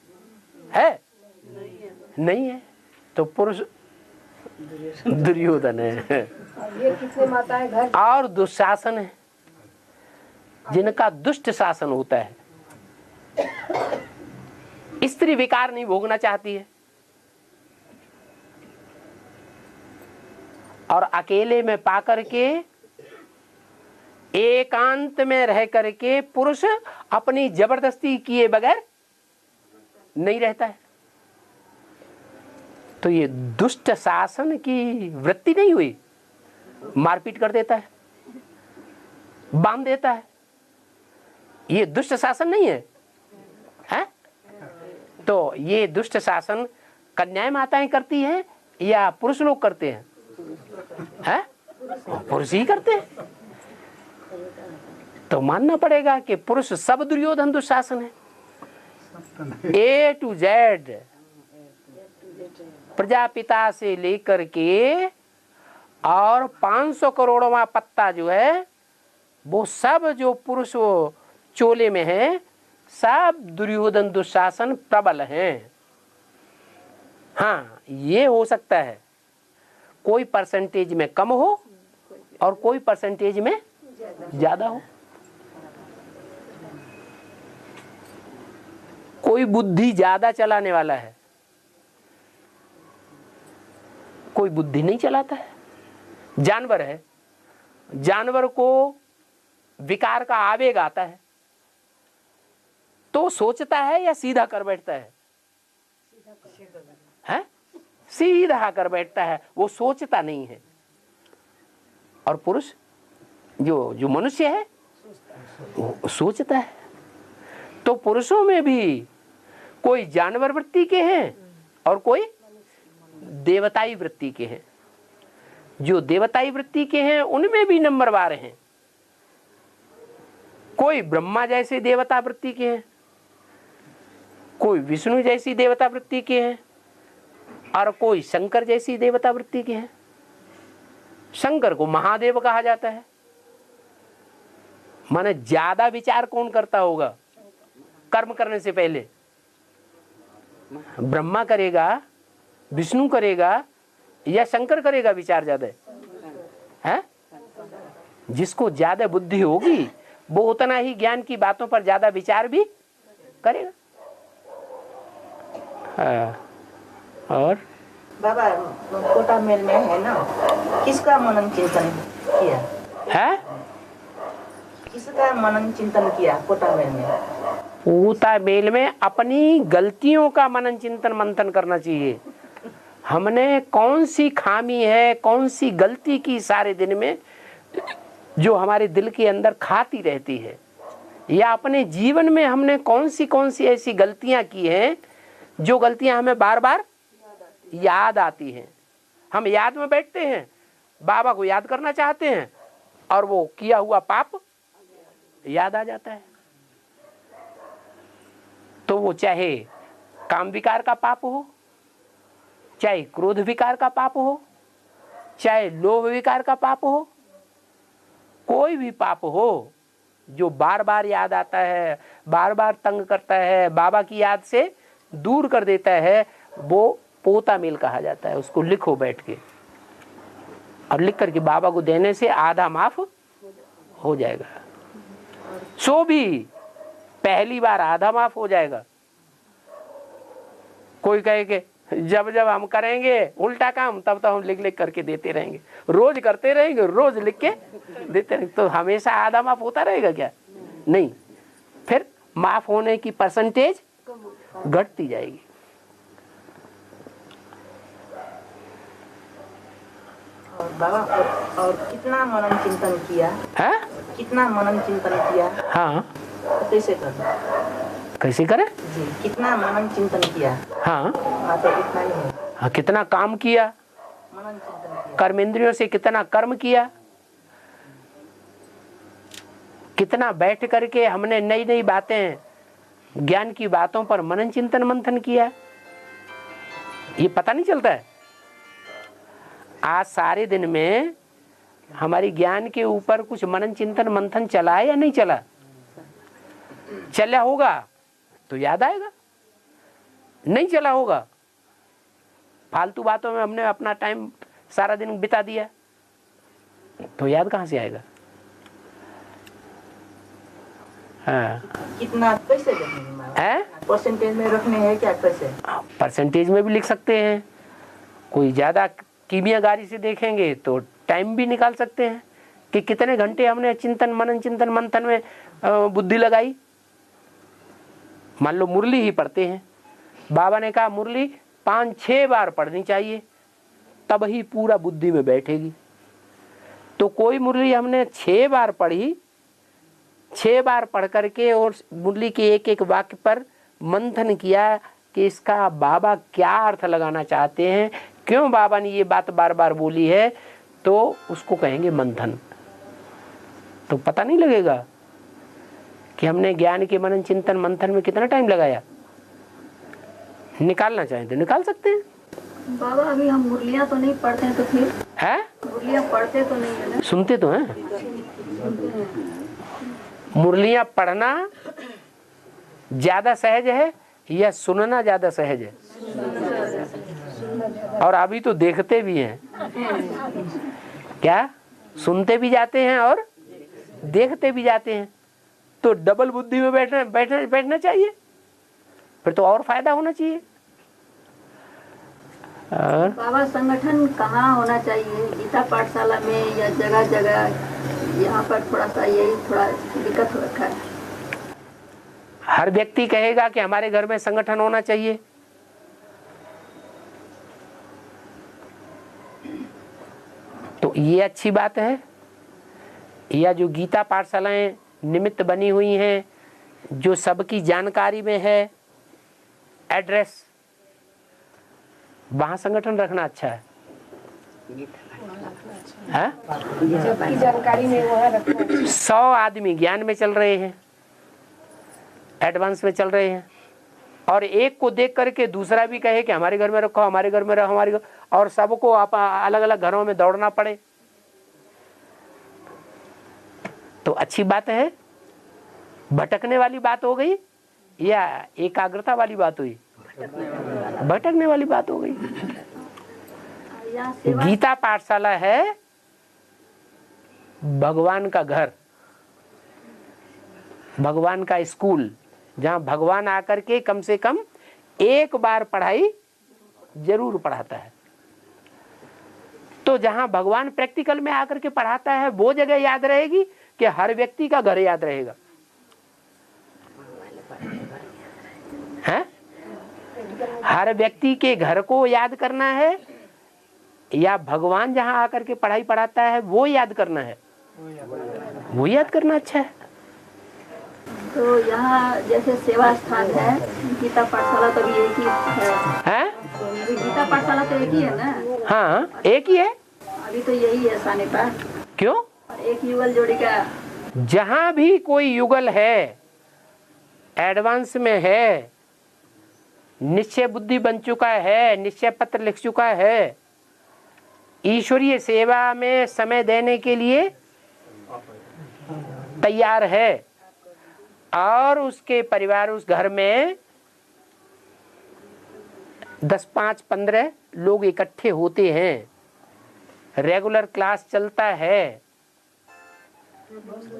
नहीं है। तो पुरुष दुर्योधन है ये कितने माताएं घर और दुशासन है, जिनका दुष्ट शासन होता है। स्त्री विकार नहीं भोगना चाहती है और अकेले में पाकर के, एकांत में रह करके पुरुष अपनी जबरदस्ती किए बगैर नहीं रहता है। तो ये दुष्ट शासन की वृत्ति नहीं हुई, मारपीट कर देता है, बांध देता है। ये दुष्ट शासन नहीं है, है? तो ये दुष्ट शासन कन्याएं माताएं करती हैं या पुरुष लोग करते हैं? पुरुष ही करते हैं। तो मानना पड़ेगा कि पुरुष सब दुर्योधन दुशासन है। A to Z, प्रजापिता से लेकर के और 500 करोड़वा पत्ता जो है वो सब जो पुरुष वो चोले में है, सब दुर्योधन दुशासन प्रबल हैं। हाँ, ये हो सकता है कोई परसेंटेज में कम हो और कोई परसेंटेज में ज्यादा हो। कोई बुद्धि ज्यादा चलाने वाला है, कोई बुद्धि नहीं चलाता है। जानवर है, जानवर को विकार का आवेग आता है तो सोचता है या सीधा कर बैठता है? हैं? सीधा कर बैठता है, वो सोचता नहीं है। और पुरुष जो मनुष्य है वो सोचता है। तो पुरुषों में भी कोई जानवर वृत्ति के हैं और कोई देवताई वृत्ति के हैं। जो देवताई वृत्ति के हैं उनमें भी नंबरवार हैं। कोई ब्रह्मा जैसे देवता वृत्ति के हैं, कोई विष्णु जैसी देवता वृत्ति के हैं और कोई शंकर जैसी देवता वृत्ति के हैं। शंकर को महादेव कहा जाता है। माने ज्यादा विचार कौन करता होगा कर्म करने से पहले? ब्रह्मा करेगा, विष्णु करेगा या शंकर करेगा विचार ज्यादा है? जिसको ज्यादा बुद्धि होगी वो उतना ही ज्ञान की बातों पर ज्यादा विचार भी करेगा। और बाबा कोटा मेल में है ना, किसका मनन चिंतन किया है? किसका मनन चिंतन किया कोटा मेल में? कोटा मेल में अपनी गलतियों का मनन चिंतन मंथन करना चाहिए। हमने कौन सी खामी है, कौन सी गलती की सारे दिन में जो हमारे दिल के अंदर खाती रहती है, या अपने जीवन में हमने कौन सी ऐसी गलतियां की हैं जो गलतियां हमें बार बार याद आती हैं। हम याद में बैठते हैं, बाबा को याद करना चाहते हैं और वो किया हुआ पाप याद आ जाता है। तो वो चाहे काम विकार का पाप हो, चाहे क्रोध विकार का पाप हो, चाहे लोभ विकार का पाप हो, कोई भी पाप हो जो बार बार याद आता है, बार बार तंग करता है, बाबा की याद से दूर कर देता है, वो पोता मेल कहा जाता है। उसको लिखो बैठ के, और लिख करके बाबा को देने से आधा माफ हो जाएगा। सो भी पहली बार आधा माफ हो जाएगा। कोई कहे कि जब जब हम करेंगे उल्टा काम तब तो हम लिख लिख करके देते रहेंगे, रोज करते रहेंगे, रोज लिख के देते रहेंगे, तो हमेशा आधा माफ होता रहेगा क्या? नहीं, फिर माफ होने की परसेंटेज घटती जाएगी। और बाबा और कितना मनन चिंतन किया है? कितना मनन चिंतन किया? हाँ, कैसे करें? कैसे करें जी, कितना मनन चिंतन किया? हाँ, तो इतना ही है। हाँ, कितना काम किया, मनन चिंतन किया, कर्मेंद्रियों से कितना कर्म किया, कितना बैठ करके हमने नई नई बातें, ज्ञान की बातों पर मनन चिंतन मंथन किया, ये पता नहीं चलता है। आज सारे दिन में हमारी ज्ञान के ऊपर कुछ मनन चिंतन मंथन चला है या नहीं चला? चला होगा तो याद आएगा, नहीं चला होगा फालतू बातों में हमने अपना टाइम सारा दिन बिता दिया, तो याद कहां से आएगा? हाँ, कितना कैसे रखने है? परसेंटेज में रखने हैं क्या? कैसे? परसेंटेज में भी लिख सकते हैं। कोई ज्यादा कीमियागारी से देखेंगे तो टाइम भी निकाल सकते हैं कि कितने घंटे हमने चिंतन मनन चिंतन मंथन में बुद्धि लगाई। मान लो मुरली ही पढ़ते हैं, बाबा ने कहा मुरली 5-6 बार पढ़नी चाहिए तब ही पूरा बुद्धि में बैठेगी। तो कोई मुरली हमने 6 बार पढ़ी, 6 बार पढ़ करके और मुरली के एक एक वाक्य पर मंथन किया कि इसका बाबा क्या अर्थ लगाना चाहते हैं, क्यों बाबा ने ये बात बार बार बोली है, तो उसको कहेंगे मंथन। तो पता नहीं लगेगा कि हमने ज्ञान के मनन चिंतन मंथन में कितना टाइम लगाया। निकालना चाहें तो निकाल सकते हैं। बाबा अभी हम मुरलियाँ तो नहीं पढ़ते हैं, तो फिर है मुरलियाँ पढ़ते तो नहीं है ना? सुनते तो हैं। मुरलियाँ पढ़ना ज्यादा सहज है या सुनना ज्यादा सहज है? और अभी तो देखते भी हैं, क्या सुनते भी जाते हैं और देखते भी जाते हैं, तो डबल बुद्धि में बैठना चाहिए। फिर तो और फायदा होना चाहिए। और बाबा संगठन कहाँ होना चाहिए, गीता पाठशाला में या जगह जगह? यहाँ पर थोड़ा सा यही थोड़ा दिक्कत हो रखा है। हर व्यक्ति कहेगा कि हमारे घर में संगठन होना चाहिए, तो ये अच्छी बात है। या जो गीता पाठशालाएं निमित्त बनी हुई हैं, जो सबकी जानकारी में है, एड्रेस, वहां संगठन रखना अच्छा है। सबकी जानकारी में वहाँ रखना। 100 आदमी ज्ञान में चल रहे हैं, एडवांस में चल रहे हैं, और एक को देख करके दूसरा भी कहे कि हमारे घर में रखो, हमारे घर में रहो, हमारे घर, और सबको आप अलग अलग घरों में दौड़ना पड़े, तो अच्छी बात है? भटकने वाली बात हो गई या एकाग्रता वाली बात हुई? भटकने वाली बात हो गई। गीता पाठशाला है भगवान का घर, भगवान का स्कूल, जहां भगवान आकर के कम से कम एक बार पढ़ाई जरूर पढ़ाता है। तो जहां भगवान प्रैक्टिकल में आकर के पढ़ाता है वो जगह याद रहेगी कि हर व्यक्ति का घर याद रहेगा? है? हर व्यक्ति के घर को याद करना है या भगवान जहां आकर के पढ़ाई पढ़ाता है वो याद करना है? वो याद करना अच्छा है। तो यहाँ जैसे सेवा स्थान है, गीता पाठशाला तो भी एक ही है? गीता पाठशाला तो एक ही है ना? हाँ, एक ही है। अभी तो यही है साने पर। क्यों? एक युगल जोड़ी का। जहां भी कोई युगल है, एडवांस में है, निश्चय बुद्धि बन चुका है, निश्चय पत्र लिख चुका है, ईश्वरीय सेवा में समय देने के लिए तैयार है, और उसके परिवार उस घर में 10, 5, 15 लोग इकट्ठे होते हैं, रेगुलर क्लास चलता है,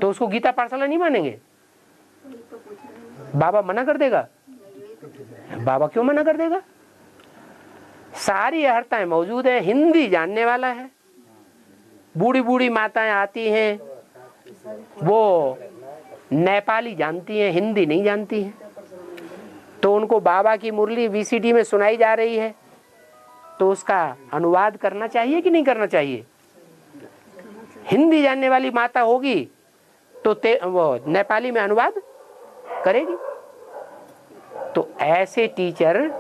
तो उसको गीता पाठशाला नहीं मानेंगे? बाबा मना कर देगा? बाबा क्यों मना कर देगा? सारी अर्हताएं मौजूद है, हिंदी जानने वाला है, बूढ़ी बूढ़ी माताएं आती हैं, वो नेपाली जानती हैं, हिंदी नहीं जानती हैं, तो उनको बाबा की मुरली वीसीडी में सुनाई जा रही है, तो उसका अनुवाद करना चाहिए कि नहीं करना चाहिए? हिंदी जानने वाली माता होगी तो वो नेपाली में अनुवाद करेगी। तो ऐसे टीचर,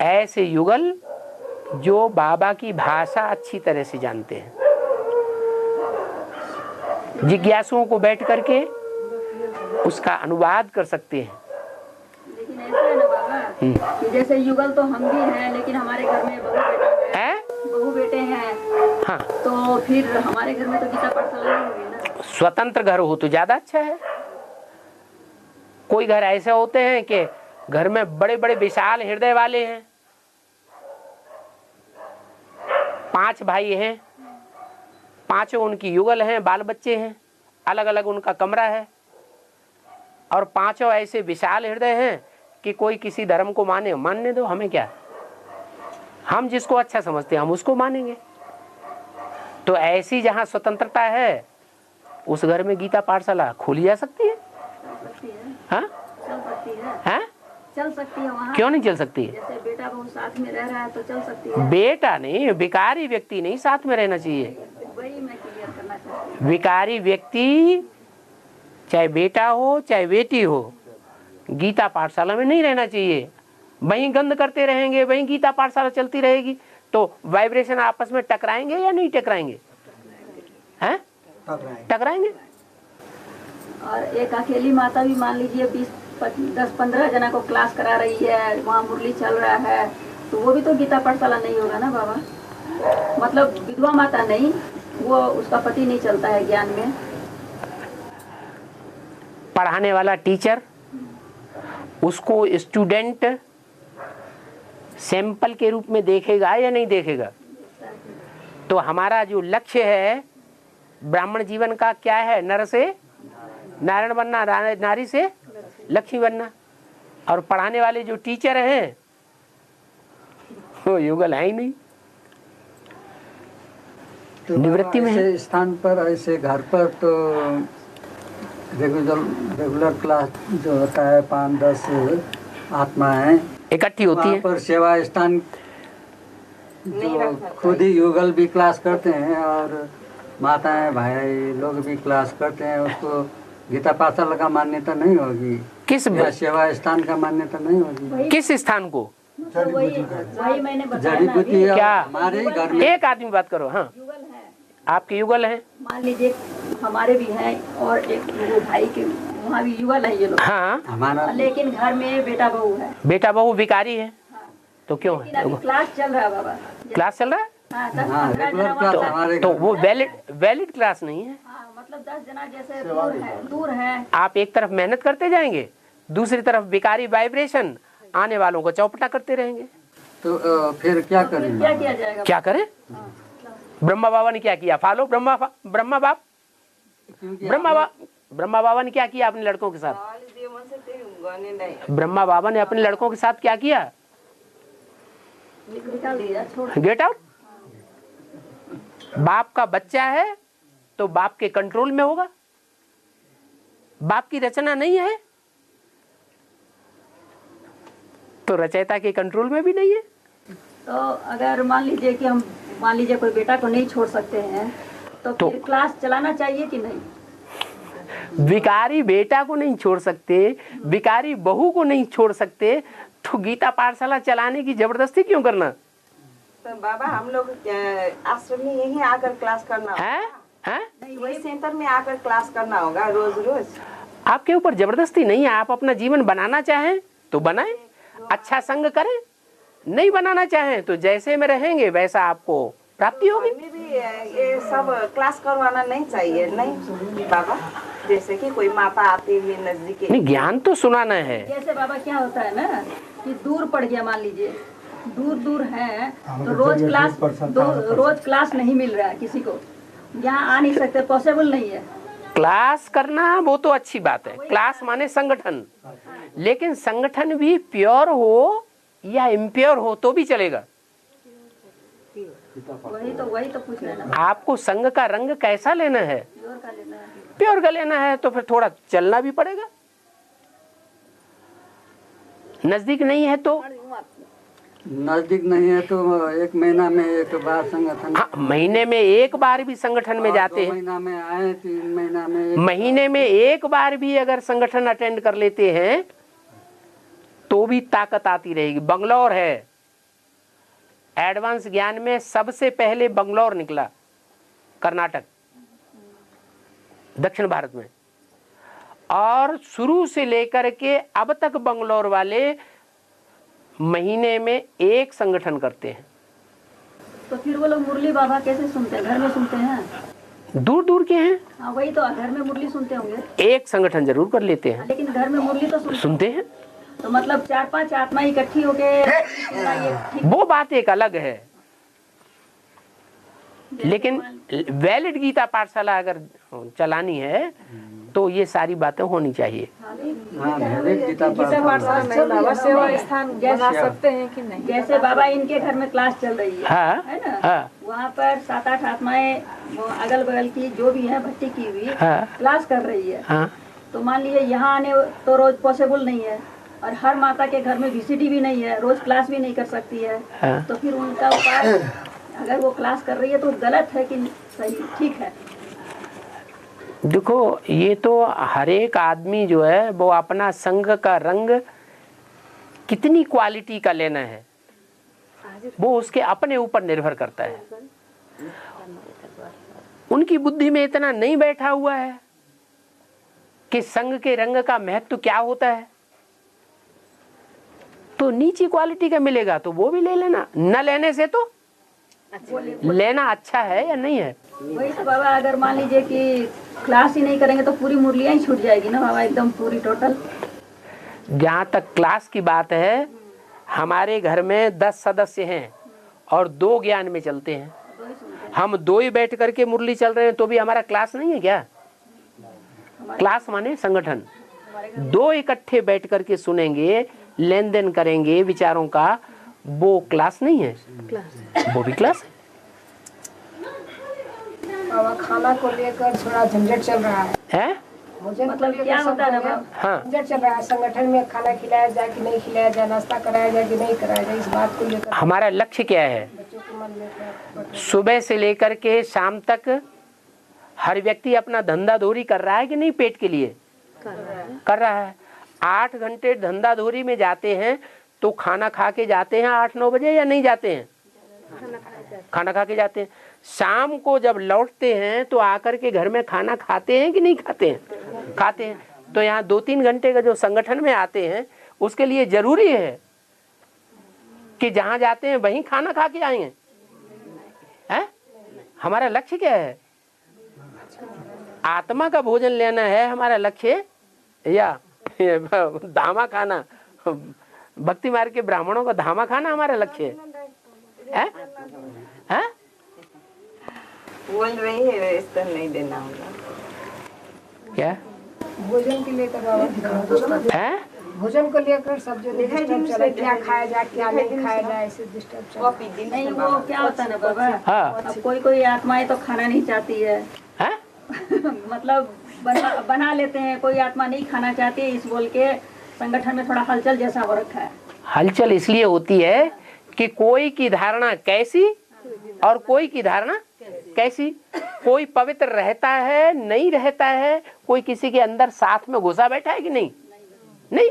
ऐसे युगल जो बाबा की भाषा अच्छी तरह से जानते हैं, जिज्ञासुओं को बैठ करके उसका अनुवाद कर सकते हैं। लेकिन ऐसा है ना बाबा कि जैसे युगल तो हम भी हैं, लेकिन हमारे घर में बहू बेटे हैं। हाँ, तो फिर हमारे घर में तो गीता पाठशाला नहीं होगी ना। स्वतंत्र घर हो तो ज्यादा अच्छा है। कोई घर ऐसे होते हैं कि घर में बड़े बड़े विशाल हृदय वाले हैं, 5 भाई हैं, 5 उनकी युगल हैं, बाल बच्चे हैं, अलग अलग उनका कमरा है, और 5 ऐसे विशाल हृदय हैं कि कोई किसी धर्म को मानने दो, हमें क्या, हम जिसको अच्छा समझते हैं हम उसको मानेंगे। तो ऐसी जहां स्वतंत्रता है उस घर में गीता पाठशाला खोली जा सकती है। हाँ, चल सकती है। हाँ, चल सकती है वहाँ। क्यों नहीं चल सकती? जैसे बेटा बहू साथ में रह रहा है तो चल सकती है। बेटा नहीं, विकारी व्यक्ति नहीं साथ में रहना चाहिए। वही मैं क्लियर करना चाहती हूँ। विकारी व्यक्ति चाहे बेटा हो चाहे बेटी हो, गीता पाठशाला में नहीं रहना चाहिए। वहीं गंद करते रहेंगे, वहीं गीता पाठशाला चलती रहेगी, तो वाइब्रेशन आपस में टकराएंगे या नहीं टकराएंगे? हैं? टकराएंगे। और एक अकेली माता भी मान लीजिए 10-15 जना को क्लास करा रही है, वहाँ मुरली चल रहा है, तो वो भी तो गीता पाठशाला नहीं होगा ना बाबा? मतलब विधवा माता नहीं, वो उसका पति नहीं चलता है ज्ञान में। पढ़ाने वाला टीचर उसको स्टूडेंट सैंपल के रूप में देखेगा या नहीं देखेगा? तो हमारा जो लक्ष्य है ब्राह्मण जीवन का क्या है? नर से नारायण बनना, नारी से लक्ष्मी बनना। और पढ़ाने वाले जो टीचर हैं वो युगल है ही नहीं, तो निवृत्ति में है। ऐसे स्थान पर, ऐसे घर पर तो रेगुलर क्लास जो होता है 5-10 आत्माएं इकट्ठी होती वहाँ है। पर सेवा स्थान जो खुद ही युगल भी क्लास करते हैं और माताएं भाई लोग भी क्लास करते हैं, उसको गीता पाठशाला का मान्यता नहीं होगी किस या सेवा स्थान का मान्यता नहीं होगी? किस स्थान को? वही मैंने बताया जड़ी ना बूटी अभी। क्या? हमारे ही घर में एक आदमी बात करो। हाँ, युगल है, आपके युगल हैं। मान लीजिए हमारे भी हैं और एक वो भाई के वहाँ भी युगल है ये लोग, हाँ, हमारा लेकिन घर में बेटा बहू है। बेटा बहू भिखारी है तो क्यों लेकिन अभी है? क्लास चल रहा है बाबा। क्लास चल रहा है हाँ, हाँ 10-15 रेगुलर जना क्लास वहाँ- हमारे तो घर वो में। वैलिड क्लास नहीं है। हाँ, मतलब 10 जना जैसे दूर है। आप एक तरफ मेहनत करते जाएंगे, दूसरी तरफ बेकारी वाइब्रेशन आने वालों को चौपटा करते रहेंगे। तो फिर क्या फिर करेंगे? क्या किया जाएगा? क्या करें? ब्रह्मा बाबा ने क्या किया? फॉलो ब्रह्मा बाप। क्योंकि ब्रह्मा बाबा ने क्या किया अपने लड़कों के साथ? ब्रह्मा बाबा ने अपने लड़कों के साथ क्या किया? निकाल दिया, छोड़। Get out. बाप का बच्चा है तो बाप के कंट्रोल में होगा, बाप की रचना नहीं है तो रचयिता के कंट्रोल में भी नहीं है। तो अगर मान लीजिए कि हम कोई बेटा को नहीं छोड़ सकते हैं तो फिर क्लास चलाना चाहिए कि नहीं? विकारी बेटा को नहीं छोड़ सकते, विकारी बहू को नहीं छोड़ सकते, तो गीता पाठशाला चलाने की जबरदस्ती क्यों करना तो बाबा हम लोग आश्रम में यहीं आकर क्लास करना है? नहीं, वही सेंटर में आकर क्लास करना होगा रोज रोज। आपके ऊपर जबरदस्ती नहीं है। आप अपना जीवन बनाना चाहें तो बनाएं, अच्छा संग करें, नहीं बनाना चाहें तो जैसे में रहेंगे वैसा आपको प्राप्ति होगी। हमें भी ये सब क्लास करवाना नहीं चाहिए नहीं बाबा, जैसे कि कोई माता आती है नजदीक। नहीं, ज्ञान तो सुनाना है। जैसे बाबा क्या होता है ना कि दूर पड़ गया, मान लीजिए दूर है तो रोज क्लास नहीं मिल रहा है किसी को, यहाँ आ नहीं सकते, पॉसिबल नहीं है। क्लास करना वो तो अच्छी बात है, क्लास माने संगठन, लेकिन संगठन भी प्योर हो या इम्प्योर हो तो भी चलेगा। वही तो पूछ रहे हैं ना, आपको संग का रंग कैसा लेना है? प्योर का लेना है। प्योर का लेना है तो फिर थोड़ा चलना भी पड़ेगा। नजदीक नहीं है तो नजदीक नहीं है तो 1 महीना में एक बार संगठन, हाँ, महीने में एक बार भी संगठन में जाते 2 हैं। महीना में आए, 3 महीना में महीने में एक बार भी अगर संगठन अटेंड कर लेते हैं तो भी ताकत आती रहेगी। बंगलौर है, एडवांस ज्ञान में सबसे पहले बंगलौर निकला, कर्नाटक, दक्षिण भारत में, और शुरू से लेकर के अब तक बंगलौर वाले महीने में एक संगठन करते हैं। तो फिर वो लोग मुरली बाबा कैसे सुनते हैं? घर में सुनते हैं? दूर दूर के हैं, हाँ, वही तो, घर में मुरली सुनते होंगे, एक संगठन जरूर कर लेते हैं, लेकिन घर में मुरली तो सुनते हैं। तो मतलब 4-5 आत्मा इकट्ठी होके ये ठीक। वो बात एक अलग है, लेकिन वैलिड गीता पाठशाला अगर चलानी है तो ये सारी बातें होनी चाहिए। हाँ गीता पाठशाला सेवा स्थान बना सकते हैं कि नहीं? जैसे बाबा इनके घर में क्लास चल रही हाँ, है ना, हाँ, वहाँ पर 7-8 आत्माएं अगल बगल की जो भी है भट्टी की हुई हाँ, क्लास कर रही है। हाँ, तो मान लीजिए यहाँ आने तो रोज पॉसिबल नहीं है, और हर माता के घर में VCD भी नहीं है, रोज क्लास भी नहीं कर सकती है। हाँ। तो फिर उनका उपाय, अगर वो क्लास कर रही है तो गलत है कि सही, ठीक है? देखो ये तो हर एक आदमी जो है वो अपना संग का रंग कितनी क्वालिटी का लेना है वो उसके अपने ऊपर निर्भर करता है। उनकी बुद्धि में इतना नहीं बैठा हुआ है कि संग के रंग का महत्व क्या होता है, तो नीची क्वालिटी का मिलेगा तो वो भी ले लेना, न लेने से तो लेना अच्छा है या नहीं है। वही तो बाबा, अगर मान लीजिए कि क्लास ही नहीं करेंगे तो पूरी मुरलियाँ ही छूट जाएगी ना बाबा, एकदम पूरी टोटल। जहाँ तक क्लास की बात है, हमारे घर में 10 सदस्य हैं और 2 ज्ञान में चलते हैं। हम 2 ही बैठ करके मुरली चल रहे हैं तो भी हमारा क्लास नहीं है क्या? क्लास माने संगठन, दो इकट्ठे बैठ करके सुनेंगे, लेन देन करेंगे विचारों का, वो क्लास नहीं है, वो भी क्लास है। बाबा खाना को लेकर थोड़ा झंझट चल रहा है, भोजन मतलब क्या होता है ना बाबा? हाँ, झंझट चल रहा है। संगठन में खाना खिलाया जाए कि नहीं खिलाया जाए, नाश्ता कराया जाए कि नहीं कराया जाए, इस बात को लेकर हमारा लक्ष्य क्या है? बच्चों के मन में क्या सुबह से लेकर के शाम तक हर व्यक्ति अपना धंधा धोरी कर रहा है कि नहीं? पेट के लिए कर रहा है। 8 घंटे धंधा धोरी में जाते हैं तो खाना खा के जाते हैं 8-9 बजे या नहीं जाते हैं? खाना खा के जाते हैं। शाम को जब लौटते हैं तो आकर के घर में खाना खाते हैं कि नहीं खाते हैं? खाते हैं। तो यहाँ 2-3 घंटे का जो संगठन में आते हैं उसके लिए जरूरी है कि जहाँ जाते हैं वहीं खाना खा के आएंगे? है? हमारा लक्ष्य क्या है? आत्मा का भोजन लेना है हमारा लक्ष्य, या धामा खाना, भक्ति मार्ग के ब्राह्मणों का धामा खाना हमारा लक्ष्य है? है? बोल रही है इस तरह नहीं देना होगा। क्या भोजन के लेकर बाबा है? भोजन को लेकर सब जो डिस्टर्ब चल रहा है, क्या खाया जाए क्या नहीं खाया जाए, ऐसे डिस्टर्ब चल रहा है। नहीं वो क्या होता है ना बाबा, हाँ। अब कोई आत्माएं तो खाना नहीं चाहती है, है? मतलब बना लेते हैं, कोई आत्मा नहीं खाना चाहती है, इस बोल के संगठन में थोड़ा हलचल जैसा हो रखा है। हलचल इसलिए होती है कि कोई की धारणा कैसी और कोई की धारणा कैसी, कोई पवित्र रहता है नहीं रहता है, कोई किसी के अंदर साथ में घुसा बैठा है कि नहीं? नहीं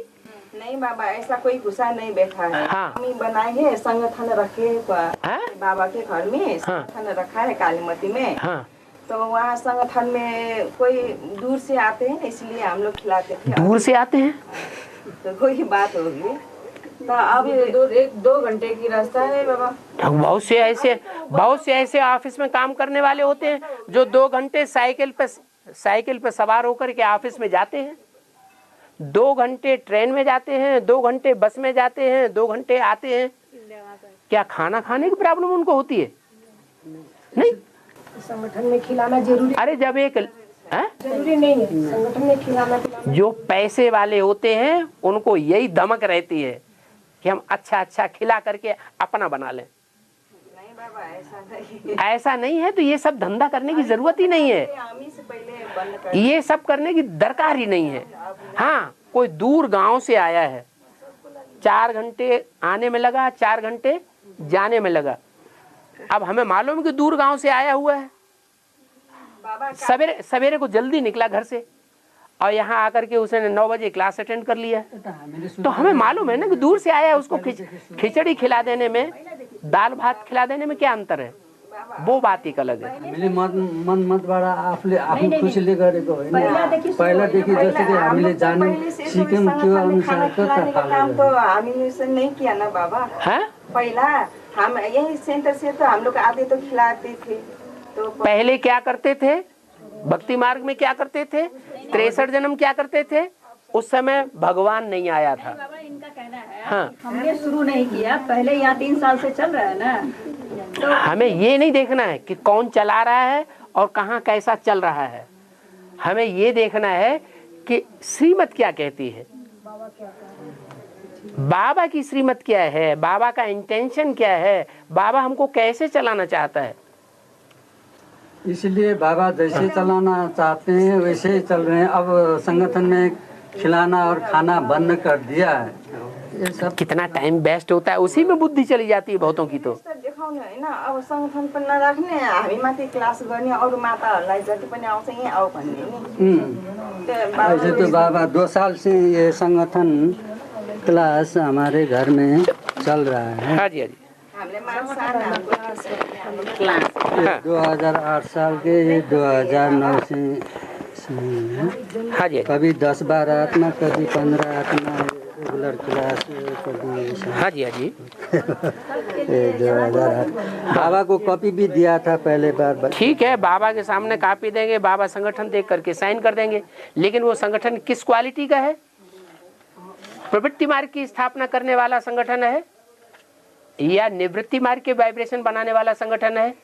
नहीं बाबा, ऐसा कोई गुस्सा नहीं बैठा है। हाँ। हम ही बनाए हैं, संगठन रखे हैं हाँ? बाबा के घर में, संगठन रखा है कालीमती में। हाँ। तो वहाँ संगठन में कोई दूर से आते हैं, इसलिए हम लोग खिलाते थे। दूर से आते हैं तो कोई बात होगी। तो अब 1-2 घंटे की रास्ता है बाबा। बहुत से ऐसे ऑफिस में काम करने वाले होते हैं जो 2 घंटे साइकिल पे सवार होकर के ऑफिस में जाते हैं, 2 घंटे ट्रेन में जाते हैं, 2 घंटे बस में जाते हैं, 2 घंटे आते हैं। क्या खाना खाने की प्रॉब्लम उनको होती है? नहीं। संगठन में खिलाना जरूरी, अरे जब एक जरूरी नहीं है संगठन में खिलाना पिलाना। जो पैसे वाले होते हैं उनको यही धमक रहती है कि हम अच्छा खिला करके अपना बना लें। नहीं बाबा, ऐसा नहीं। ऐसा नहीं है तो ये सब धंधा करने की जरूरत ही नहीं है, आमी से पहले बंद कर। ये सब करने की दरकार ही नहीं है। हाँ, कोई दूर गांव से आया है, 4 घंटे आने में लगा, 4 घंटे जाने में लगा। अब हमें मालूम है कि दूर गांव से आया हुआ है, सवेरे को जल्दी निकला घर से और यहाँ आकर के उसने 9 बजे क्लास अटेंड कर लिया। तो हमें मालूम है ना कि दूर से आया है, उसको खिचड़ी खिला देने में, दाल भात खिला देने में क्या अंतर है? वो बात एक अलग है। हामीले मन मतबाट आफूले आफ्नो खुसीले गरेको होइन। पहिलादेखि जसरी हामीले जाने सिक्यौँ त्यो अनुसारको काम तो हामीले से नहीं किया ना बाबा। है? पहला हम यही सेंटर से तो हम लोग आते तो खिलाते थे। तो पहले क्या करते थे? भक्ति मार्ग में क्या करते थे? 63 जन्म क्या करते थे? उस समय भगवान नहीं आया था। बाबा इनका कहना है, हाँ। हमने शुरू नहीं किया, पहले यहाँ 3 साल से चल रहा है ना। तो हमें ये नहीं देखना है कि कौन चला रहा है और कहाँ कैसा चल रहा है, हमें ये देखना है कि श्रीमत क्या कहती है, बाबा की श्रीमत क्या है, बाबा का इंटेंशन क्या है, बाबा हमको कैसे चलाना चाहता है। इसलिए बाबा जैसे चलाना चाहते हैं वैसे ही चल रहे हैं। अब संगठन में खिलाना और खाना बंद कर दिया है। ये सब कितना टाइम वेस्ट होता है, उसी में बुद्धि चली जाती है बहुतों की। तो देखाउने हैन, अब संगठन पनि नराख्ने, हामी माथि क्लास गर्ने, अरू माताहरूलाई जति पनि आउँछ यहीँ आऊ भन्ने नि। ऐसे तो बाबा 2 साल से ये संगठन क्लास हमारे घर में चल रहा है। हाँ जी, हाँ जी। हामीले मान्छे क्लास 2008 साल के, ये 2009 से हाँ जी, कभी 10-12 आत्मा, कभी 15 आत्मा रेगुलर क्लास, कभी हाँ जी, हाँ जी। 2008 बाबा को कॉपी भी दिया था पहले बार। ठीक है, बाबा के सामने कॉपी देंगे, बाबा संगठन देख करके साइन कर देंगे, लेकिन वो संगठन किस क्वालिटी का है? प्रवृत्ति मार्ग की स्थापना करने वाला संगठन है या निवृत्ति मार्ग के वाइब्रेशन बनाने वाला संगठन है?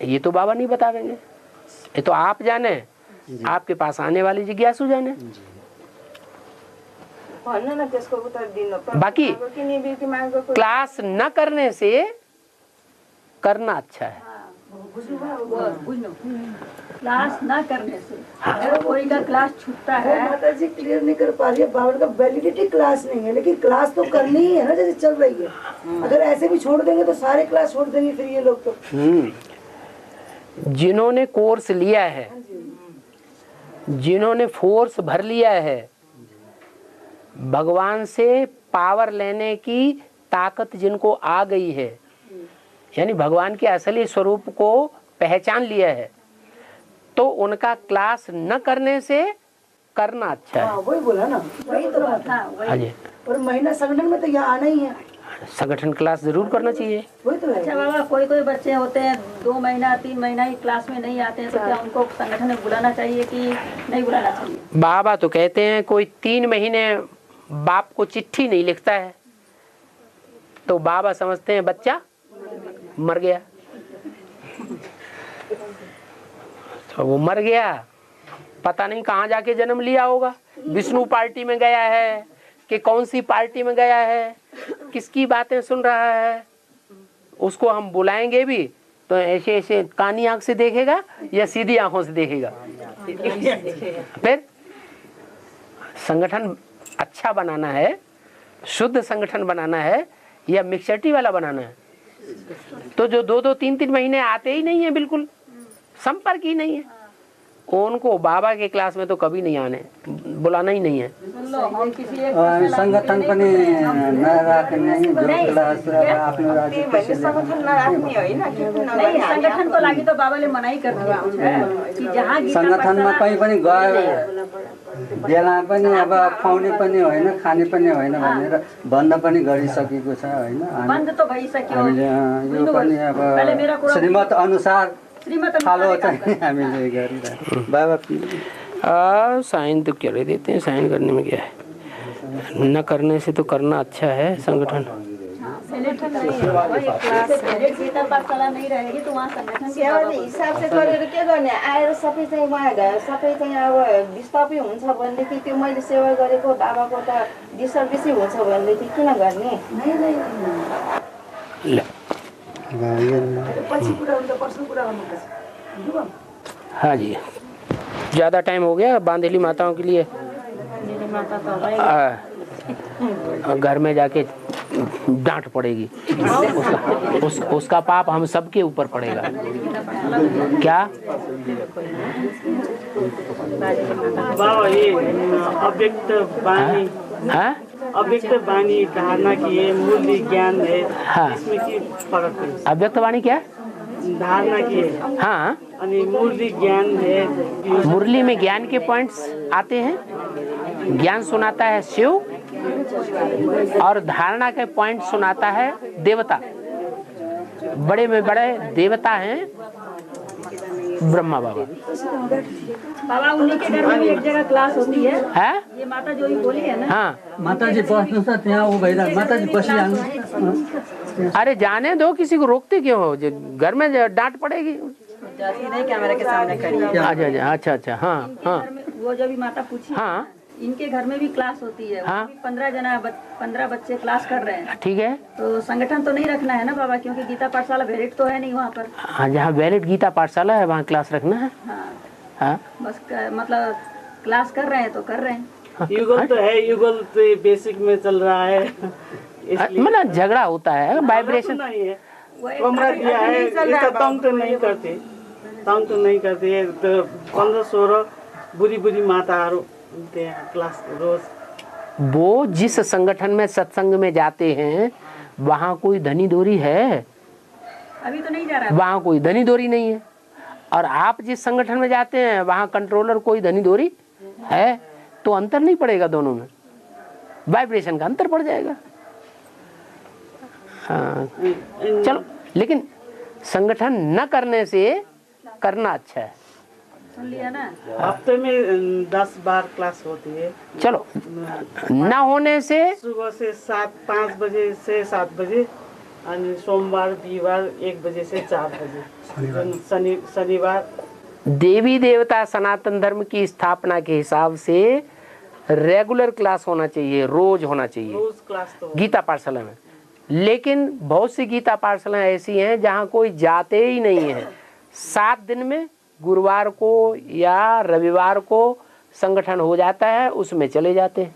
ये तो बाबा नहीं बतावेंगे, ये तो आप जाने, आपके पास आने वाले जिज्ञासु जाने। भन्नु न त्यसको उत्तर दिनु। बाकी कि निवृत्ति मागको क्लास न करने से करना अच्छा है। क्लास ना करने से अगर कोई का क्लास छूटता है, माता जी क्लियर नहीं कर पा रही है। बाबा का वैलिडिटी क्लास नहीं है, लेकिन क्लास तो करनी ही है ना, जैसे चल रही है। अगर ऐसे भी छोड़ देंगे तो सारे क्लास छोड़ देंगे फिर ये लोग तो। जिन्होंने कोर्स लिया है, जिन्होंने फोर्स भर लिया है, भगवान से पावर लेने की ताकत जिनको आ गई है, यानी भगवान के असली स्वरूप को पहचान लिया है, तो उनका क्लास न करने से करना अच्छा है। वही बोला ना, वही तो बात है। हाँ जी, और महीना संगठन में तो यहाँ आना ही है, संगठन क्लास जरूर करना चाहिए। वही तो है। अच्छा बाबा, कोई कोई बच्चे होते हैं 2 महीना 3 महीना ही क्लास में नहीं आते हैं, तो क्या उनको संगठन में बुलाना चाहिए कि नहीं बुलाना चाहिए? बाबा तो कहते हैं कोई 3 महीने बाप को चिट्ठी नहीं लिखता है तो बाबा समझते हैं बच्चा मर गया। तो वो मर गया, पता नहीं कहाँ जाके जन्म लिया होगा, विष्णु पार्टी में गया है कि कौन सी पार्टी में गया है, किसकी बातें सुन रहा है। उसको हम बुलाएंगे भी तो ऐसे ऐसे कानी आंख से देखेगा या सीधी आंखों से देखेगा। फिर संगठन अच्छा बनाना है, शुद्ध संगठन बनाना है या मिक्सचर्टी वाला बनाना है, तो जो 2-2 3-3 महीने आते ही नहीं है, बिल्कुल संपर्क ही नहीं है, उनको बाबा के क्लास में तो कभी नहीं आने, बुलाना ही नहीं है। संगठन पनि नराख्ने, जो क्लास आफ्नो राज्य संगठन नराख्ने होइन नहीं, संगठन को लागि तो बाबाले मनाही कर दिया कि जहाँ गीता संगठनमा कहीँ पनि गयो बेला पनि अब खुवाउने पनि होइन, खाने पनि होइन भनेर बन्द पनि गरिसकेको छ होइन। बन्द तो भइसक्यो। हामीले यो पनि अब श्रीमत अनुसार फलो चाहिँ हामीले गरिरहेको। बाबा साइन तो क्या देते हैं, साइन करने में क्या है, न करने से तो करना अच्छा है। संगठन गीता पाठशाला नहीं रहेगी तो वहाँ संगठन हिसाब चाहिँ गरेर के गर्ने, आएर सबै चाहिँ उहाँ सबै चाहिँ अब डिस्टर्बै हुन्छ भनेदेखि त्यो मैले सेवा गरेको बाबाको त डिस्टर्बेसै हुन्छ भनेदेखि किन गर्ने? हाँ जी, ज़्यादा टाइम हो गया बांधेली माताओं के लिए। घर में जाके डांट पड़ेगी, उसका पाप हम सबके ऊपर पड़ेगा। क्या बाबा ये अव्यक्त वाणी, अव्यक्त वाणी धारणा की है, मूल्य ज्ञान है, हाँ, इसमें की फर्क है? अव्यक्त वाणी क्या धारणा की है, हाँ, मुरली ज्ञान है। मुरली में ज्ञान के पॉइंट्स आते हैं, ज्ञान सुनाता है शिव और धारणा के पॉइंट सुनाता है देवता। बड़े में बड़े देवता हैं ब्रह्मा बाबा। बाबा उन्हीं के घर में भी एक जगह क्लास होती है, है? ये माता जो ही बोली है ना। हाँ, माताजी बस्नु छ त्यहाँ ऊ भइरहेको, माताजी बसिहाल्नु। अरे जाने दो, किसी को रोकते क्यों हो? जो घर में डांट पड़ेगी। नहीं कैमरे के सामने खड़ी। अच्छा, हाँ हाँ, वो जो भी माता पूछी, हाँ, इनके घर में भी क्लास होती है। हाँ, 15 बच्चे क्लास कर रहे हैं। ठीक है, तो संगठन तो नहीं रखना है ना बाबा, क्योंकि गीता पाठशाला वैलिड तो है नहीं वहाँ पर। हाँ, जहाँ वैलिड गीता पाठशाला है वहाँ क्लास रखना है। हाँ, बस मतलब क्लास कर रहे हैं तो कर रहे हैं। युगल तो है, युगल तो बेसिक में चल रहा है, मतलब झगड़ा होता है, वाइब्रेशन नहीं है। कमरा दिया है, इसका तंग तो नहीं करते, तंग तो नहीं करते। तो 15-16 बुरी माताहरू क्लास रोज। वो जिस संगठन में सत्संग में जाते हैं वहाँ कोई धनी दोरी है? अभी तो नहीं जा रहा है वहाँ कोई धनी दोरी नहीं है। और आप जिस संगठन में जाते हैं वहाँ कंट्रोलर कोई धनी दोरी है, तो अंतर नहीं पड़ेगा दोनों में, वाइब्रेशन का अंतर पड़ जाएगा। हाँ, चलो, लेकिन संगठन न करने से करना अच्छा है। सुन लिया ना। हफ्ते में 10 बार क्लास होती है। चलो, न होने से सुबह से 5 बजे से 7 बजे, और सोमवार बिहीबार 1 बजे से 4 बजे, शनिवार। देवी देवता सनातन धर्म की स्थापना के हिसाब से रेगुलर क्लास होना चाहिए, रोज होना चाहिए रोज क्लास तो गीता पाठशाला में। लेकिन बहुत सी गीता पाठशाला ऐसी हैं जहाँ कोई जाते ही नहीं है। 7 दिन में गुरुवार को या रविवार को संगठन हो जाता है, उसमें चले जाते हैं।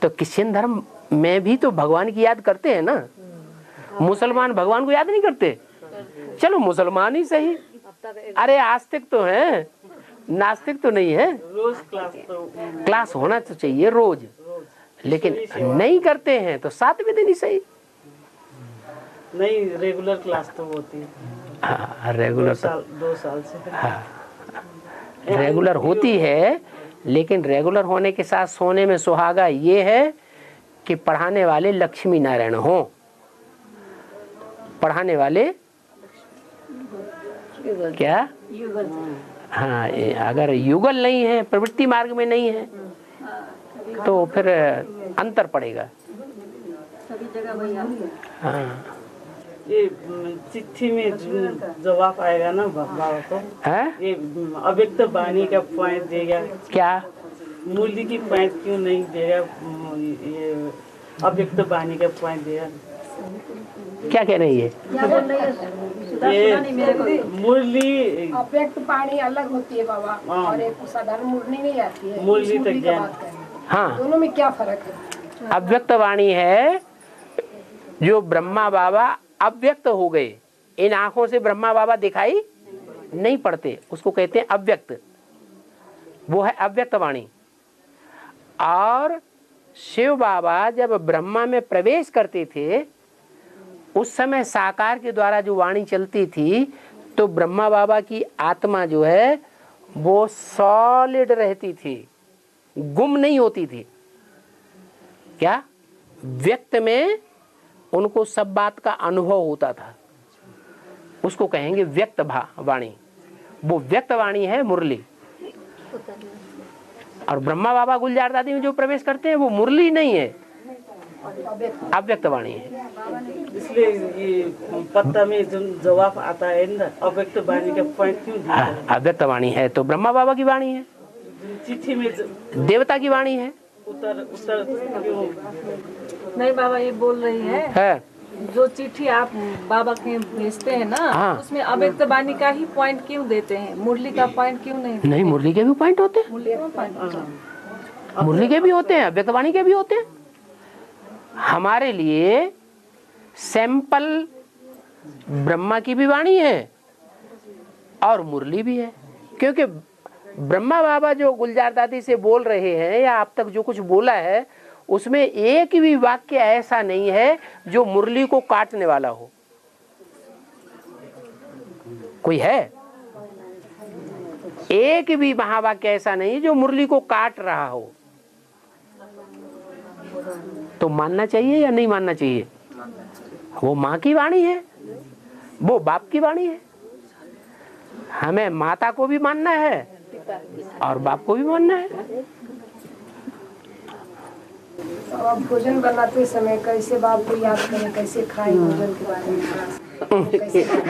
तो क्रिश्चियन धर्म में भी तो भगवान की याद करते हैं ना। मुसलमान भगवान को याद नहीं करते? चलो मुसलमान ही सही, अरे आस्तिक तो हैं, नास्तिक तो नहीं है। रोज क्लास तो क्लास होना तो चाहिए रोज, लेकिन नहीं करते हैं तो 7वें दिन ही सही। नहीं, रेगुलर क्लास तो होती है। हाँ, रेगुलर 2 साल से। हाँ, रेगुलर होती है, लेकिन रेगुलर होने के साथ सोने में सुहागा ये है कि पढ़ाने वाले लक्ष्मी नारायण हों। पढ़ाने वाले क्या? हाँ, अगर युगल नहीं है, प्रवृत्ति मार्ग में नहीं है, तो फिर अंतर पड़ेगा। सभी जगह वही हाँ, ये चिट्ठी में जवाब आएगा ना बाबा को, है? ये अव्यक्त वाणी का पॉइंट देगा क्या? मूल्य की पॉइंट क्यों नहीं देगा? ये अव्यक्त वाणी का पॉइंट देगा। क्या कह रही है? क्या बोल रही है? सुधा सुना नहीं मेरे को। मुरली अव्यक्त पानी अलग होती है बाबा, और एक साधारण मुरली नहीं आती है। मुरली इस तो का ज्ञान। बात कर रहे हैं। हाँ, दोनों में क्या फर्क है? अव्यक्त वाणी है जो ब्रह्मा बाबा अव्यक्त हो गए, इन आंखों से ब्रह्मा बाबा दिखाई नहीं पड़ते, उसको कहते हैं अव्यक्त। वो है अव्यक्त वाणी। और शिव बाबा जब ब्रह्मा में प्रवेश करते थे, उस समय साकार के द्वारा जो वाणी चलती थी, तो ब्रह्मा बाबा की आत्मा जो है वो सॉलिड रहती थी, गुम नहीं होती थी। क्या? व्यक्त में उनको सब बात का अनुभव होता था, उसको कहेंगे व्यक्त वाणी। वो व्यक्त वाणी है मुरली। और ब्रह्मा बाबा गुलजार दादी में जो प्रवेश करते हैं वो मुरली नहीं है, अव्यक्त वाणी है। इसलिए ये पत्ता में जो जवाब आता है ना, अव्यक्त वाणी का पॉइंट क्यों दिया? हाँ, अव्यक्त वाणी है तो ब्रह्मा बाबा की वाणी है, चिट्ठी में देवता की वाणी है। उत्तर क्यों? नहीं बाबा, ये बोल रही है जो चिट्ठी आप बाबा के भेजते हैं ना, हाँ। उसमें अव्यक्त वाणी का ही पॉइंट क्यों देते हैं? मुरली का पॉइंट क्यों नहीं? नहीं, मुरली के भी पॉइंट होते हैं, मुरली का पॉइंट मुरली के भी होते हैं, अव्यक्त वाणी के भी होते हैं। हमारे लिए सैंपल ब्रह्मा की भी वाणी है और मुरली भी है, क्योंकि ब्रह्मा बाबा जो गुलजार दादी से बोल रहे हैं या अब तक जो कुछ बोला है, उसमें एक भी वाक्य ऐसा नहीं है जो मुरली को काटने वाला हो। कोई है? एक भी महावाक्य ऐसा नहीं जो मुरली को काट रहा हो। तो मानना चाहिए या नहीं मानना चाहिए? वो माँ की वाणी है, वो बाप की वाणी है। हमें माता को भी मानना है और बाप को भी मानना है। अब आप भोजन बनाते समय कैसे बाप को याद करें, कैसे खाएं, भोजन के बारे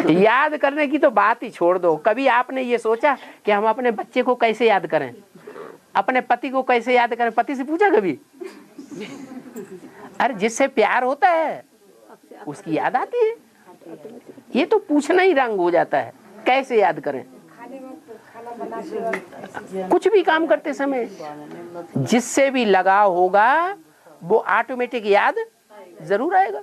में याद करने की तो बात ही छोड़ दो। कभी आपने ये सोचा कि हम अपने बच्चे को कैसे याद करें, अपने पति को कैसे याद करें? पति से पूछा कभी? अरे जिससे प्यार होता है उसकी याद आती है। ये तो पूछना ही रंग हो जाता है, कैसे याद करें? कुछ भी काम करते समय जिससे भी लगाव होगा वो ऑटोमेटिक याद जरूर आएगा।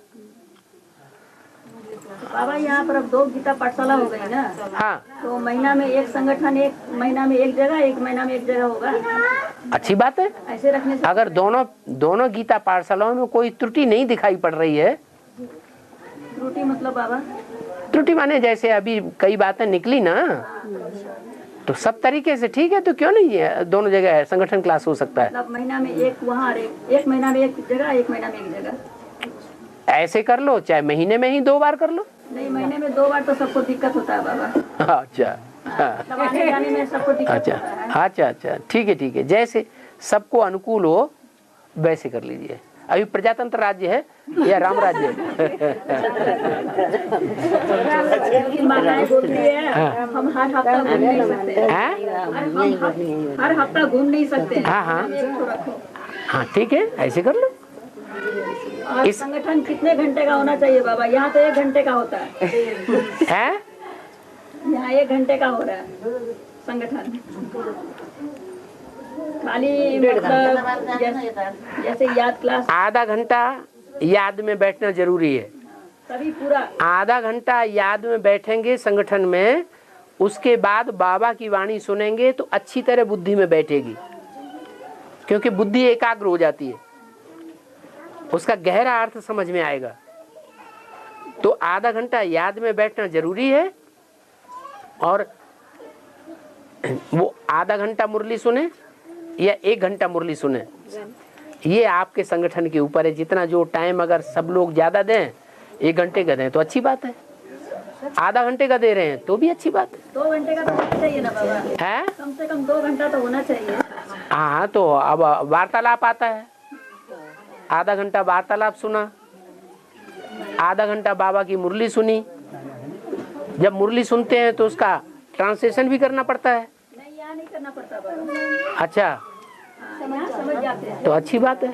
बाबा यहाँ पर अब 2 गीता पाठशाला हो गई ना। हाँ, तो महीना में एक संगठन, एक महीना में एक जगह, एक महीना में एक जगह होगा। अच्छी बात है। ऐसे रखने से अगर दोनों गीता पाठशालाओं में कोई त्रुटि नहीं दिखाई पड़ रही है। त्रुटि मतलब बाबा? त्रुटि माने जैसे अभी कई बातें निकली ना, तो सब तरीके से ठीक है, तो क्यों नहीं है दोनों जगह संगठन क्लास हो सकता है? मतलब महीना में एक वहाँ, एक महीना में एक जगह, एक महीना में एक जगह। ऐसे कर लो, चाहे महीने में ही 2 बार कर लो। नहीं, महीने में 2 बार तो सबको दिक्कत होता है बाबा। अच्छा, हाँ, मतलब आने जाने में सबको दिक्कत अच्छा, होता है। अच्छा, अच्छा, ठीक है, ठीक है। जैसे सबको अनुकूल हो वैसे कर लीजिए। अभी प्रजातंत्र राज्य है या राम राज्य है? माताएं बोलती है हम हर हफ्ता घूम नहीं सकते, हर हफ्ता घूम नहीं सकते। हाँ हाँ हाँ, ठीक है, ऐसे कर लो। और संगठन कितने घंटे का होना चाहिए बाबा? यहाँ तो 1 घंटे का होता है। यहाँ 1 घंटे का हो रहा है संगठन, खाली मतलब जैसे याद क्लास। आधा घंटा याद में बैठना जरूरी है। तभी पूरा आधा घंटा याद में बैठेंगे संगठन में, उसके बाद बाबा की वाणी सुनेंगे तो अच्छी तरह बुद्धि में बैठेगी, क्योंकि बुद्धि एकाग्र हो जाती है, उसका गहरा अर्थ समझ में आएगा। तो आधा घंटा याद में बैठना जरूरी है। और वो आधा घंटा मुरली सुने या 1 घंटा मुरली सुने, ये आपके संगठन के ऊपर है। जितना जो टाइम अगर सब लोग ज्यादा दें, 1 घंटे का दें तो अच्छी बात है, आधा घंटे का दे रहे हैं तो भी अच्छी बात है। 2 घंटे का तो होना चाहिए ना बाबा? है कम से कम 2 घंटा तो होना चाहिए। हाँ, तो अब वार्तालाप आता है, आधा घंटा वार्तालाप सुना, आधा घंटा बाबा की मुरली सुनी। जब मुरली सुनते हैं तो उसका ट्रांसलेशन भी करना पड़ता है। नहीं, यहाँ नहीं करना पड़ता बाबा। अच्छा, यहाँ समझ जाते हैं तो अच्छी बात है।